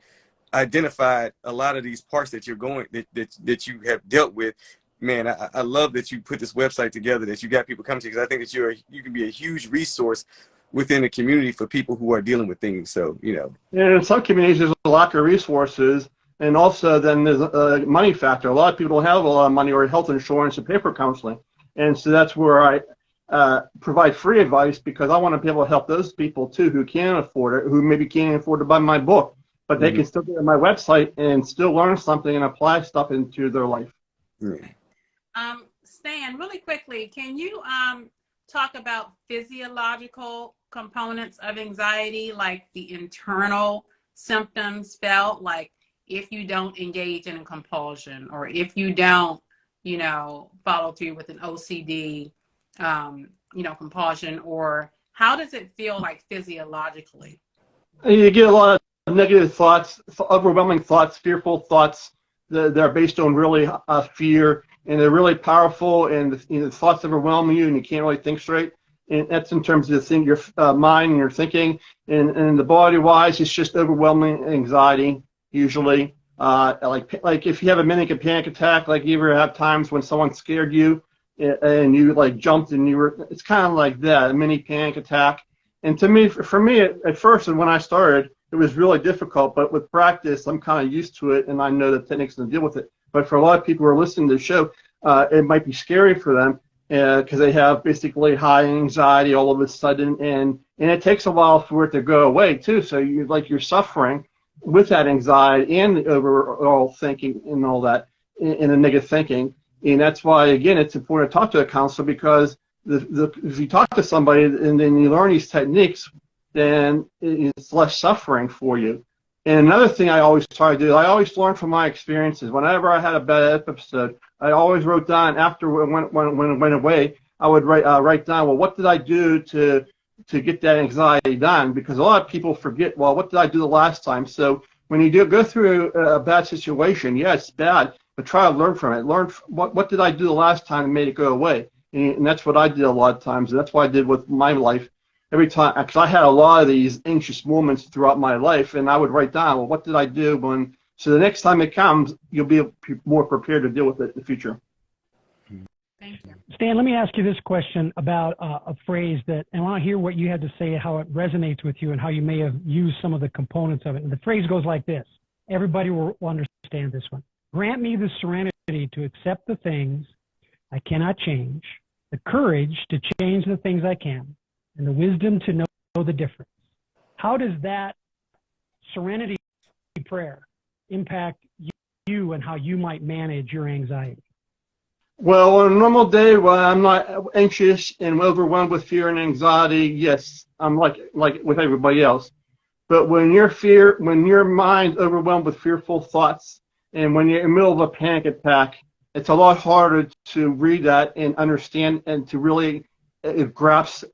identified a lot of these parts that you're going that you have dealt with. Man, I love that you put this website together, that you got people coming to, because I think that you can be a huge resource within the community for people who are dealing with things. So, you know. And in some communities, there's a lack of resources, and also then there's a money factor. A lot of people don't have a lot of money or health insurance and pay for counseling. And so that's where I provide free advice, because I want to be able to help those people too who can't afford it, who maybe can't afford to buy my book, but they can still go to my website and still learn something and apply stuff into their life. Stan, really quickly, can you talk about physiological components of anxiety, like the internal symptoms felt, like if you don't engage in a compulsion, or if you don't, you know, follow through with an OCD, you know, compulsion, or how does it feel like physiologically? You get a lot of negative thoughts, overwhelming thoughts, fearful thoughts that are based on really fear, and they're really powerful, and the thoughts overwhelm you, and you can't really think straight. And that's in terms of your mind and your thinking. And the body-wise, it's just overwhelming anxiety usually. Like if you have a mini panic attack, like you ever have times when someone scared you and you like jumped and it's kind of like that, a mini panic attack. And to me, for me at first, and when I started, it was really difficult, but with practice, I'm kind of used to it, and I know the techniques to deal with it. But for a lot of people who are listening to the show, it might be scary for them because they have basically high anxiety all of a sudden, and it takes a while for it to go away too. So you're suffering with that anxiety and the overall thinking and all that, and the negative thinking. And that's why, again, it's important to talk to a counselor, because if you talk to somebody and then you learn these techniques, then it's less suffering for you. And another thing I always try to do, I always learn from my experiences. Whenever I had a bad episode, I always wrote down, after when it went away, I would write down, well, what did I do to get that anxiety done? Because a lot of people forget, well, what did I do the last time? So when you go through a bad situation, yeah, it's bad, but try to learn from it. Learn what did I do the last time and made it go away? And that's what I did a lot of times, and that's what I did with my life. Every time, because I had a lot of these anxious moments throughout my life, and I would write down, well, what did I do so the next time it comes, you'll be more prepared to deal with it in the future. Thank you. Stan, let me ask you this question about a phrase and I want to hear what you had to say, how it resonates with you, and how you may have used some of the components of it. And the phrase goes like this. Everybody will understand this one. Grant me the serenity to accept the things I cannot change, the courage to change the things I can, and the wisdom to know the difference. How does that serenity prayer impact you and how you might manage your anxiety? Well, on a normal day when I'm not anxious and overwhelmed with fear and anxiety, yes, I'm like with everybody else. But when your mind's overwhelmed with fearful thoughts, and when you're in the middle of a panic attack, it's a lot harder to read that and understand and to really grasp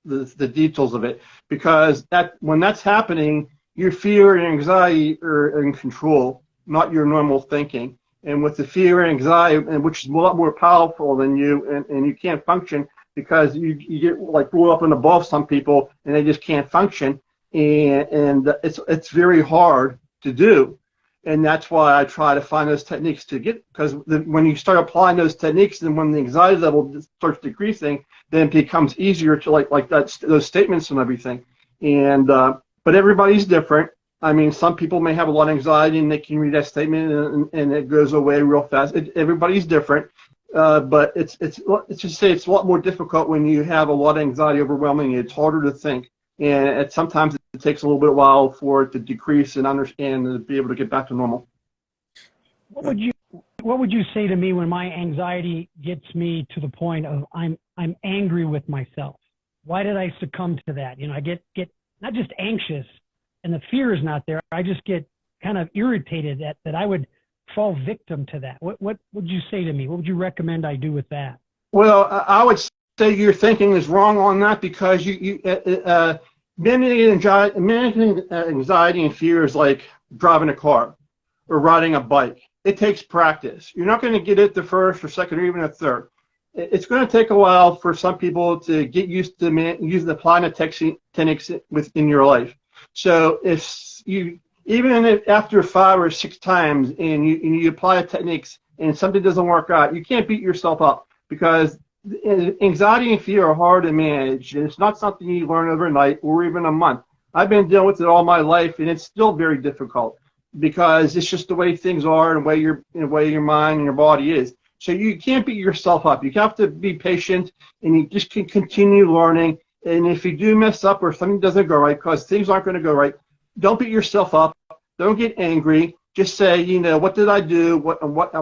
the details of it, because when that's happening, your fear and anxiety are in control, not your normal thinking. And with the fear and anxiety, which is a lot more powerful than you, and you can't function because you get like blew up in the ball. Some people, and they just can't function, and it's very hard to do. And that's why I try to find those techniques because when you start applying those techniques, then when the anxiety level starts decreasing, then it becomes easier to like those statements and everything. And but everybody's different. I mean, some people may have a lot of anxiety and they can read that statement and it goes away real fast. Everybody's different, but it's just say it's a lot more difficult when you have a lot of anxiety overwhelming you. It's harder to think. And sometimes it takes a little bit of a while for it to decrease and understand and to be able to get back to normal. What would you what would you say to me when my anxiety gets me to the point of I'm angry with myself? Why did I succumb to that? You know, I get not just anxious and the fear is not there. I just get kind of irritated that I would fall victim to that. What would you say to me? What would you recommend I do with that? Well, I would say your thinking is wrong on that because managing anxiety and fear is like driving a car or riding a bike. It takes practice. You're not going to get it the first or second or even a third. It's going to take a while for some people to get used to use the applying the techniques within your life. So even if after 5 or 6 times and you apply the techniques and something doesn't work out, you can't beat yourself up because anxiety and fear are hard to manage. It's not something you learn overnight or even a month. I've been dealing with it all my life, and it's still very difficult because it's just the way things are and the way your mind and your body is. So you can't beat yourself up. You have to be patient, and you just can continue learning. And if you do mess up or something doesn't go right, because things aren't going to go right, don't beat yourself up. Don't get angry. Just say, what did I do?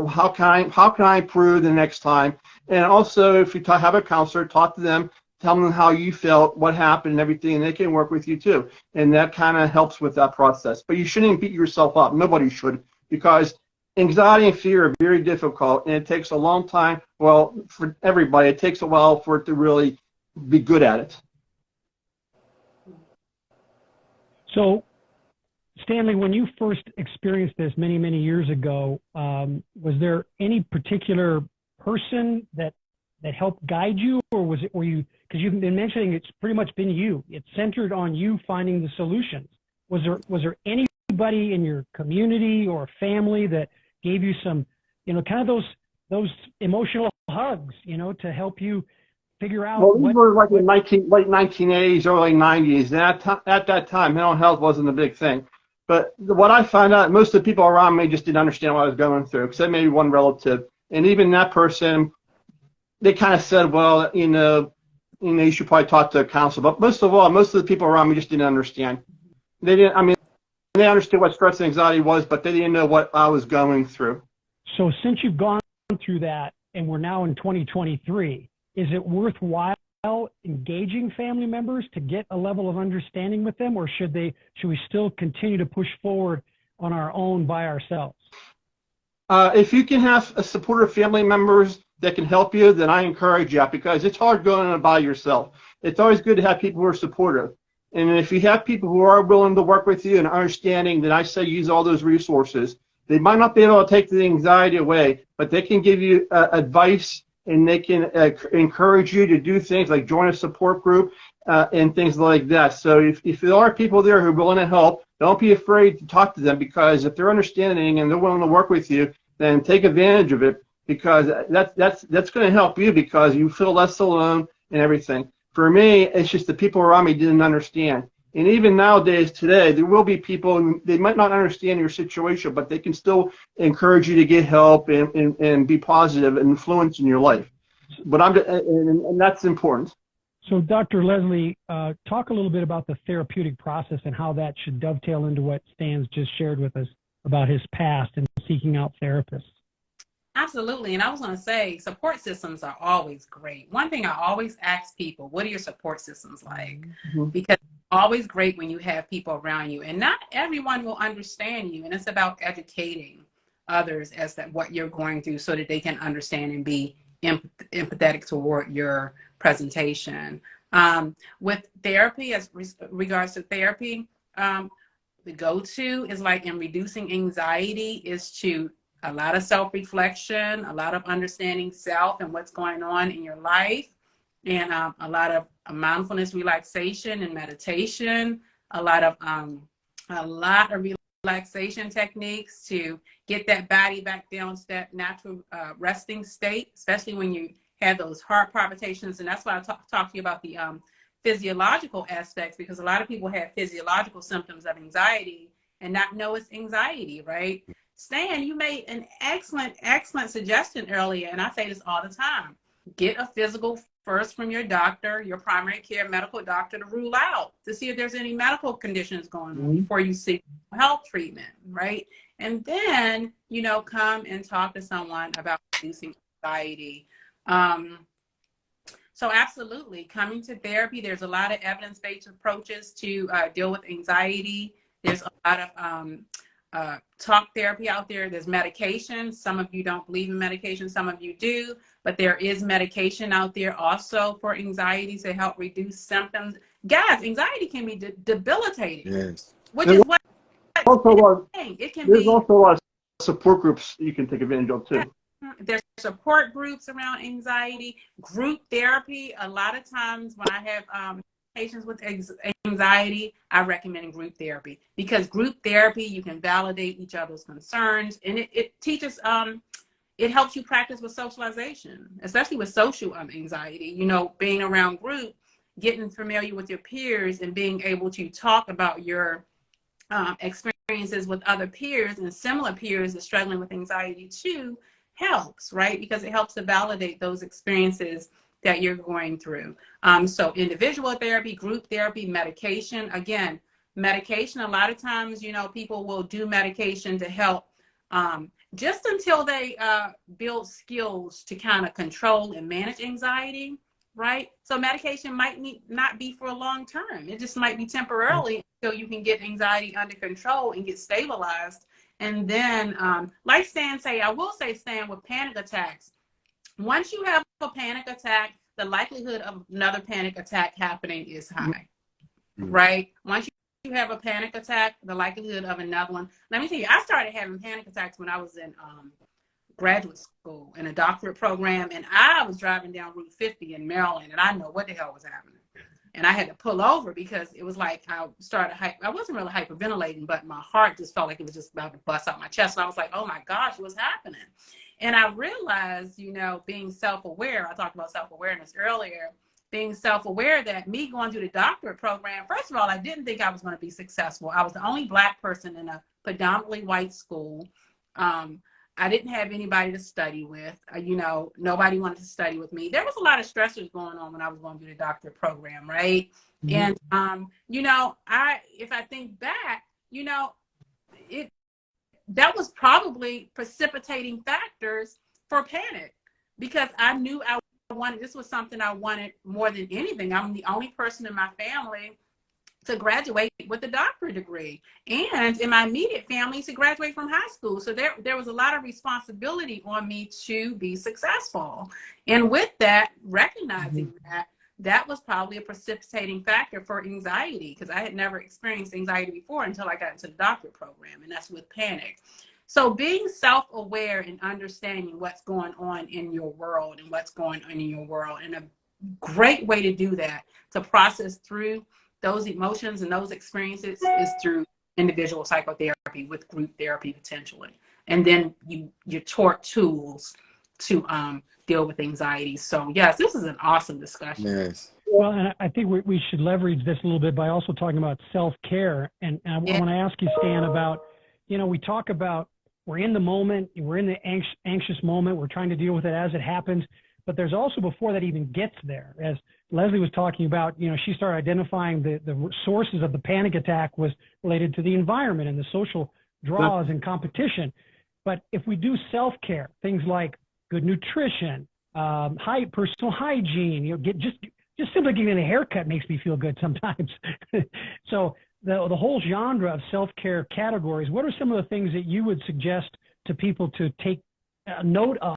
How can I improve the next time? And also, if you have a counselor, talk to them, tell them how you felt, what happened, and everything, and they can work with you too. And that kind of helps with that process. But you shouldn't beat yourself up. Nobody should, because anxiety and fear are very difficult, and it takes a long time. Well, for everybody, it takes a while for it to really be good at it. So, Stanley, when you first experienced this many, many years ago, was there any particular person that helped guide you, or were you, because you've been mentioning it's pretty much been you. It's centered on you finding the solutions. Was there anybody in your community or family that gave you some, kind of those emotional hugs, to help you figure out? Well, these were like in late 1980s, early 90s. And at that time, mental health wasn't a big thing. But what I found out, most of the people around me just didn't understand what I was going through, except maybe one relative. And even that person, they kind of said, well, you should probably talk to a counselor. But most of the people around me just didn't understand. They understood what stress and anxiety was, but they didn't know what I was going through. So since you've gone through that and we're now in 2023, is it worthwhile engaging family members to get a level of understanding with them, or should we still continue to push forward on our own by ourselves? If you can have a supportive family members that can help you, then I encourage you, because it's hard going by yourself. It's always good to have people who are supportive. And if you have people who are willing to work with you and understanding, then I say use all those resources. They might not be able to take the anxiety away, but they can give you advice, and they can encourage you to do things like join a support group and things like that. So if there are people there who are willing to help, don't be afraid to talk to them, because if they're understanding and they're willing to work with you, then take advantage of it, because that's going to help you, because you feel less alone and everything. For me, it's just the people around me didn't understand. And even nowadays, today, there will be people, they might not understand your situation, but they can still encourage you to get help and be positive and influence in your life. But and that's important. So, Dr. Leslie, talk a little bit about the therapeutic process and how that should dovetail into what Stan's just shared with us about his past and seeking out therapists. Absolutely. And I was going to say, support systems are always great. One thing I always ask people, what are your support systems like? Mm-hmm. Because it's always great when you have people around you, and not everyone will understand you. And it's about educating others as to what you're going through so that they can understand and be empathetic toward your presentation. With therapy, as regards to therapy, the go-to is like in reducing anxiety is to a lot of self-reflection, a lot of understanding self and what's going on in your life, and a lot of mindfulness, relaxation, and meditation. A lot of relaxation techniques to get that body back down to that natural resting state, especially when you have those heart palpitations. And that's why I talk to you about the physiological aspects, because a lot of people have physiological symptoms of anxiety and not know it's anxiety, right? Stan, you made an excellent suggestion earlier, and I say this all the time. Get a physical first from your doctor, your primary care medical doctor, to rule out, to see if there's any medical conditions going on before you seek health treatment, right? and then, come and talk to someone about reducing anxiety. So absolutely, coming to therapy, there's a lot of evidence-based approaches to deal with anxiety. There's a lot of talk therapy out there. There's medication. Some of you don't believe in medication, some of you do, but there is medication out there also for anxiety to help reduce symptoms. Guys, anxiety can be debilitating, Yes. which is what it can there's be. also a lot of support groups you can take advantage of too. There's support groups around anxiety, group therapy. A lot of times when I have patients with anxiety, I recommend group therapy, because group therapy, you can validate each other's concerns, and it teaches, it helps you practice with socialization, especially with social anxiety. Being around group, getting familiar with your peers, and being able to talk about your experiences with other peers and similar peers that are struggling with anxiety too, helps, right? Because it helps to validate those experiences that you're going through. So individual therapy, group therapy, medication. Again, medication, a lot of times, people will do medication to help just until they build skills to kind of control and manage anxiety, right? So medication might not be for a long term. It just might be temporarily until you can get anxiety under control and get stabilized. And then, like Stan say, I will say, Stan, with panic attacks, once you have a panic attack, the likelihood of another panic attack happening is high, right? Once you have a panic attack, the likelihood of another one. Let me tell you, I started having panic attacks when I was in graduate school in a doctorate program, and I was driving down Route 50 in Maryland, and I know what the hell was happening. And I had to pull over because it was like I wasn't really hyperventilating, but my heart just felt like it was just about to bust out my chest. And I was like, oh my gosh, what's happening? And I realized, being self-aware, I talked about self-awareness earlier, being self-aware that me going through the doctorate program, first of all, I didn't think I was going to be successful. I was the only Black person in a predominantly white school. I didn't have anybody to study with. Nobody wanted to study with me. There was a lot of stressors going on when I was going through the doctorate program, right? Mm-hmm. And, if I think back, that was probably precipitating factors for panic, because I knew this was something I wanted more than anything. I'm the only person in my family to graduate with a doctorate degree, and in my immediate family to graduate from high school. So there was a lot of responsibility on me to be successful. And with that, recognizing that was probably a precipitating factor for anxiety, because I had never experienced anxiety before until I got into the doctorate program, and that's with panic. So being self-aware and understanding what's going on in your world and what's going on in your world, and a great way to do that, to process through those emotions and those experiences, is through individual psychotherapy with group therapy potentially. And then you're taught tools to deal with anxiety. So yes, this is an awesome discussion. Yes. Well, and I think we should leverage this a little bit by also talking about self-care. And I want to ask you, Stan, about, we talk about we're in the moment, we're in the anxious moment, we're trying to deal with it as it happens. But there's also, before that even gets there, as Leslie was talking about, she started identifying the sources of the panic attack was related to the environment and the social draws and competition. But if we do self-care, things like good nutrition, personal hygiene, just simply getting a haircut makes me feel good sometimes. So the whole genre of self-care categories, what are some of the things that you would suggest to people to take note of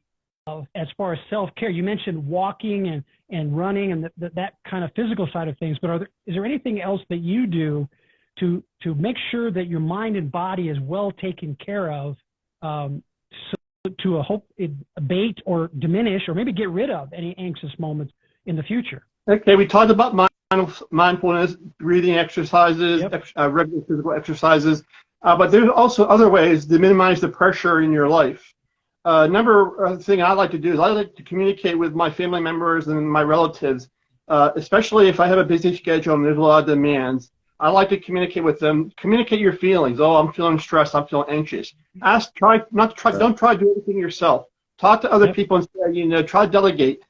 as far as self-care? You mentioned walking and running and that kind of physical side of things, but is there anything else that you do to make sure that your mind and body is well taken care of, to abate or diminish or maybe get rid of any anxious moments in the future? Okay, we talked about mindfulness, breathing exercises, regular physical exercises, but there's also other ways to minimize the pressure in your life. Number thing I like to do is I like to communicate with my family members and my relatives, especially if I have a busy schedule and there's a lot of demands. I like to communicate with them. Communicate your feelings. Oh, I'm feeling stressed. I'm feeling anxious. Don't try to do everything yourself. Talk to other people and say, try to delegate,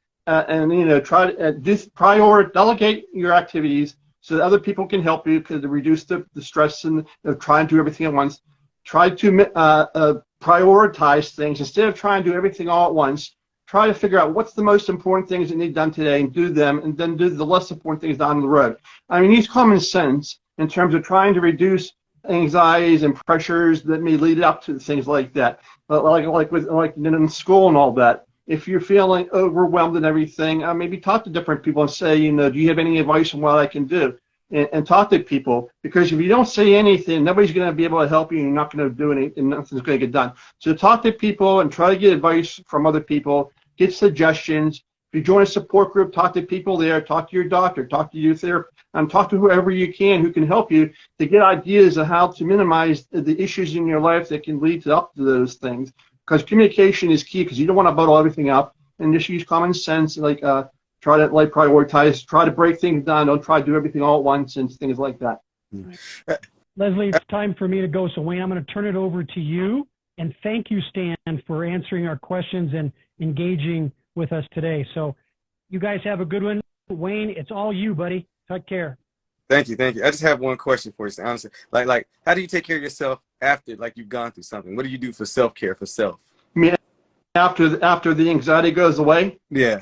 delegate your activities so that other people can help you to reduce the stress and try and do everything at once. Try to prioritize things instead of trying to do everything all at once. Try to figure out what's the most important things that need done today and do them, and then do the less important things down the road. I mean, use common sense in terms of trying to reduce anxieties and pressures that may lead up to things like that. But like in school and all that. If you're feeling overwhelmed and everything, maybe talk to different people and say, do you have any advice on what I can do? And talk to people, because if you don't say anything, nobody's going to be able to help you, and you're not going to do anything, and nothing's going to get done. So talk to people and try to get advice from other people, get suggestions. If you join a support group, talk to people there, talk to your doctor, talk to your therapist, and talk to whoever you can who can help you to get ideas of how to minimize the issues in your life that can lead up to those things. Because communication is key, because you don't want to bottle everything up, and just use common sense, try to prioritize, try to break things down, don't try to do everything all at once and things like that. Leslie, it's time for me to go. So Wayne, I'm going to turn it over to you. And thank you, Stan, for answering our questions and engaging with us today. So you guys have a good one. Wayne, it's all you, buddy. Take care. Thank you. I just have one question for you, Stan. Honestly, like, how do you take care of yourself after, you've gone through something? What do you do for self-care, for self? I mean, after the anxiety goes away? Yeah.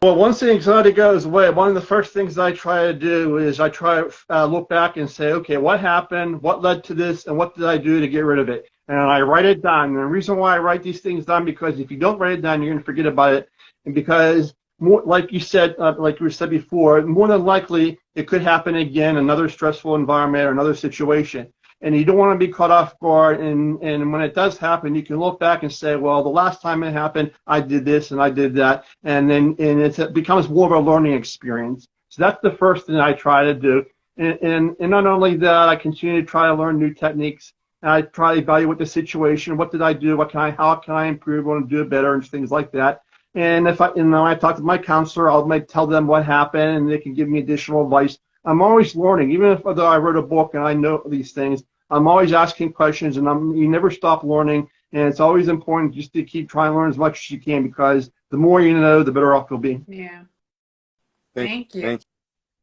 Well, once the anxiety goes away, one of the first things I try to do is I try to look back and say, okay, what happened? What led to this? And what did I do to get rid of it? And I write it down. And the reason why I write these things down, because if you don't write it down, you're going to forget about it. And because, like you said before, more than likely it could happen again, another stressful environment or another situation. And you don't want to be caught off guard. And when it does happen, you can look back and say, well, the last time it happened, I did this and I did that. And it becomes more of a learning experience. So that's the first thing I try to do. And not only that, I continue to try to learn new techniques. And I try to evaluate the situation. What did I do? How can I improve? I want to do it better and things like that. And when I talk to my counselor, I'll tell them what happened, and they can give me additional advice. I'm always learning, even if I wrote a book and I know these things. I'm always asking questions, and you never stop learning. And it's always important just to keep trying to learn as much as you can, because the more you know, the better off you'll be. Yeah. Thank you. Thank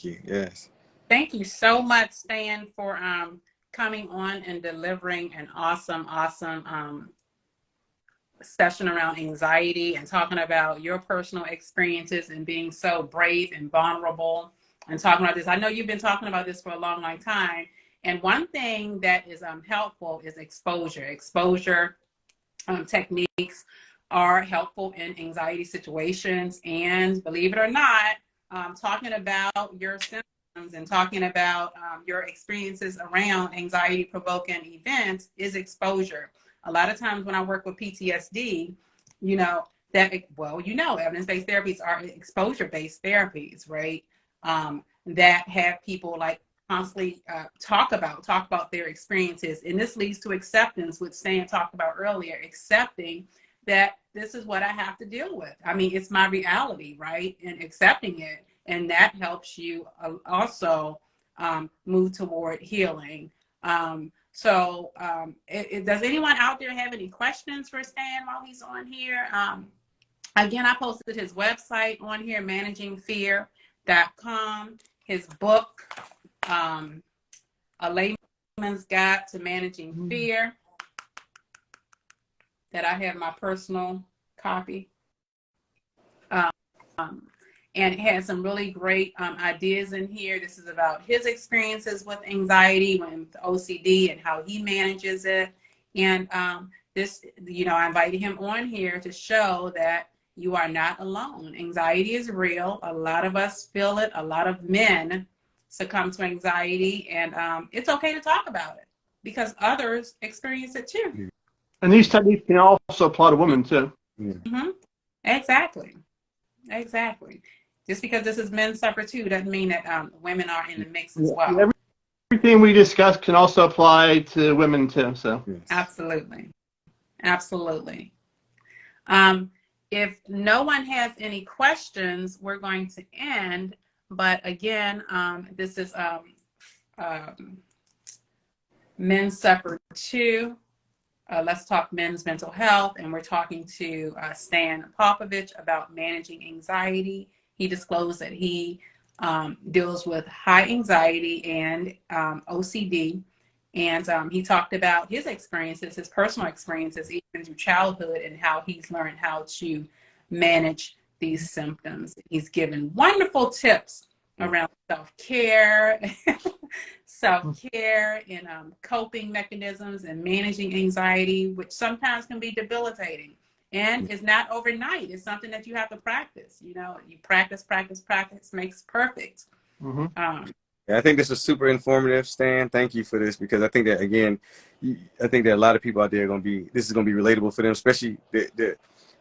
you. Yes. Thank you so much, Stan, for coming on and delivering an awesome session around anxiety and talking about your personal experiences and being so brave and vulnerable and talking about this. I know you've been talking about this for a long time. And one thing that is helpful is exposure. Exposure techniques are helpful in anxiety situations. And believe it or not, talking about your symptoms and talking about your experiences around anxiety-provoking events is exposure. A lot of times when I work with PTSD, evidence-based therapies are exposure-based therapies, right? That have people constantly talk about their experiences. And this leads to acceptance, which Stan talked about earlier, accepting that this is what I have to deal with. I mean, it's my reality, right? And accepting it. And that helps you also move toward healing. Does anyone out there have any questions for Stan while he's on here? Again, I posted his website on here, managingfear.com, his book, A Layman's Guide to Managing Fear, that I have my personal copy. And it has some really great ideas in here. This is about his experiences with anxiety, with OCD, and how he manages it. And I invited him on here to show that you are not alone. Anxiety is real. A lot of us feel it. A lot of men succumb to anxiety, and it's okay to talk about it because others experience it too. And these techniques can also apply to women too. Mm-hmm. Exactly. Just because this is Men Suffer Too doesn't mean that women are in the mix as well. Everything we discuss can also apply to women too. So absolutely. If no one has any questions, we're going to end. But again, this is Men Suffer Too. Let's talk men's mental health, and we're talking to Stan Popovich about managing anxiety. He disclosed that he deals with high anxiety and OCD, And he talked about his experiences, his personal experiences, even through childhood, and how he's learned how to manage these symptoms. He's given wonderful tips around self-care, and coping mechanisms and managing anxiety, which sometimes can be debilitating. And it's not overnight. It's something that you have to practice. You know, you practice makes perfect. Yeah, I think this was super informative, Stan. Thank you for this, because I think that, again, I think that a lot of people out there this is going to be relatable for them, especially the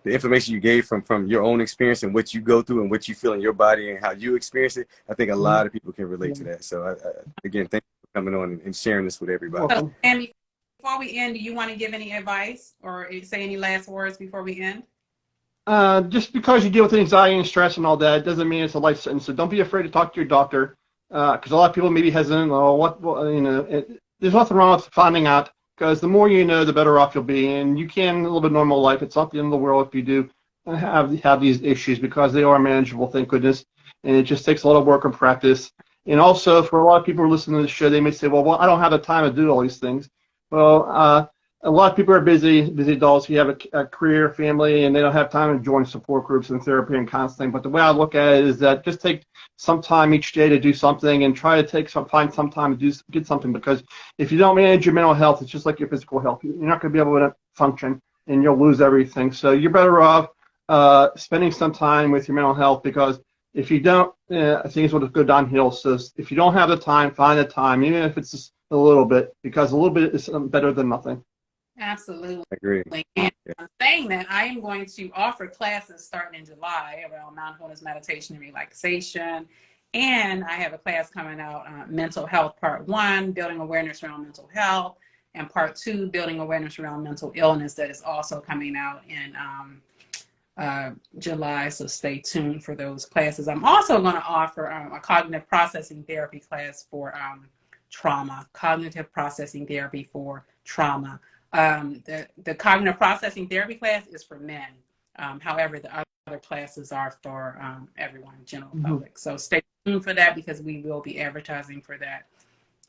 information you gave from your own experience and what you go through and what you feel in your body and how you experience it. I think a lot of people can relate to that. So, again, thank you for coming on and sharing this with everybody. So, Sammy, before we end, do you want to give any advice or say any last words before we end? Just because you deal with anxiety and stress and all that doesn't mean it's a life sentence. So don't be afraid to talk to your doctor, because a lot of people may be hesitant. There's nothing wrong with finding out, because the more you know, the better off you'll be, and you can live a normal life. It's not the end of the world if you do have these issues, because they are manageable, thank goodness. And it just takes a lot of work and practice. And also, for a lot of people who are listening to the show, they may say, well, I don't have the time to do all these things. Well, a lot of people are busy adults who have a career, family, and they don't have time to join support groups and therapy and counseling. But the way I look at it is that just take some time each day to do something, and try to find some time to get something, because if you don't manage your mental health, it's just like your physical health. You're not going to be able to function, and you'll lose everything. So you're better off spending some time with your mental health, because if you don't, things will just go downhill. So if you don't have the time, find the time, even if it's just a little bit, because a little bit is better than nothing. Absolutely. I agree. And saying that, I am going to offer classes starting in July around mindfulness, meditation, and relaxation. And I have a class coming out, Mental Health Part 1, Building Awareness Around Mental Health, and Part 2, Building Awareness Around Mental Illness, that is also coming out in July. So stay tuned for those classes. I'm also going to offer a cognitive processing therapy class for trauma, cognitive processing therapy for trauma. The cognitive processing therapy class is for men. However, the other classes are for everyone, general public. So stay tuned for that, because we will be advertising for that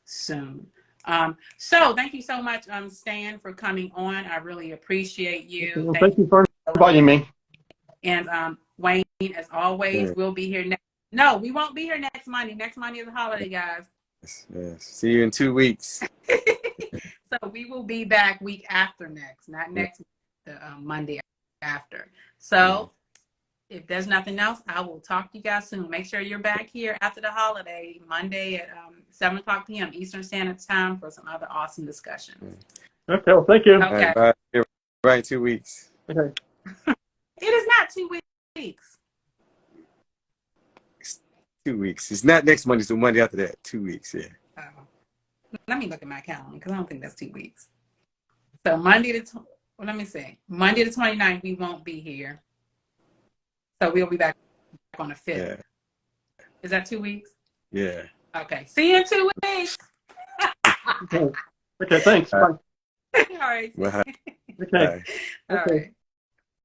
soon. So thank you so much, Stan, for coming on. I really appreciate you. Well, thank you for inviting me. And Wayne, as always, we'll be here next. No, we won't be here next Monday. Next Monday is a holiday, guys. Yes. See you in 2 weeks. So we will be back week after next, not next, the Monday after. So if there's nothing else, I will talk to you guys soon. Make sure you're back here after the holiday, Monday at 7 o'clock p.m. Eastern Standard Time, for some other awesome discussions. Okay, well, thank you. Okay. All right, bye. 2 weeks. Okay. It is not 2 weeks. 2 weeks. It's not next Monday, so Monday after that. 2 weeks, yeah. Let me look at my calendar, because I don't think that's 2 weeks. So Monday the 29th, we won't be here. So we'll be back on the 5th. Yeah. Is that 2 weeks? Yeah. Okay. See you in 2 weeks. Okay, thanks. Bye. All right. Bye. Okay. All right.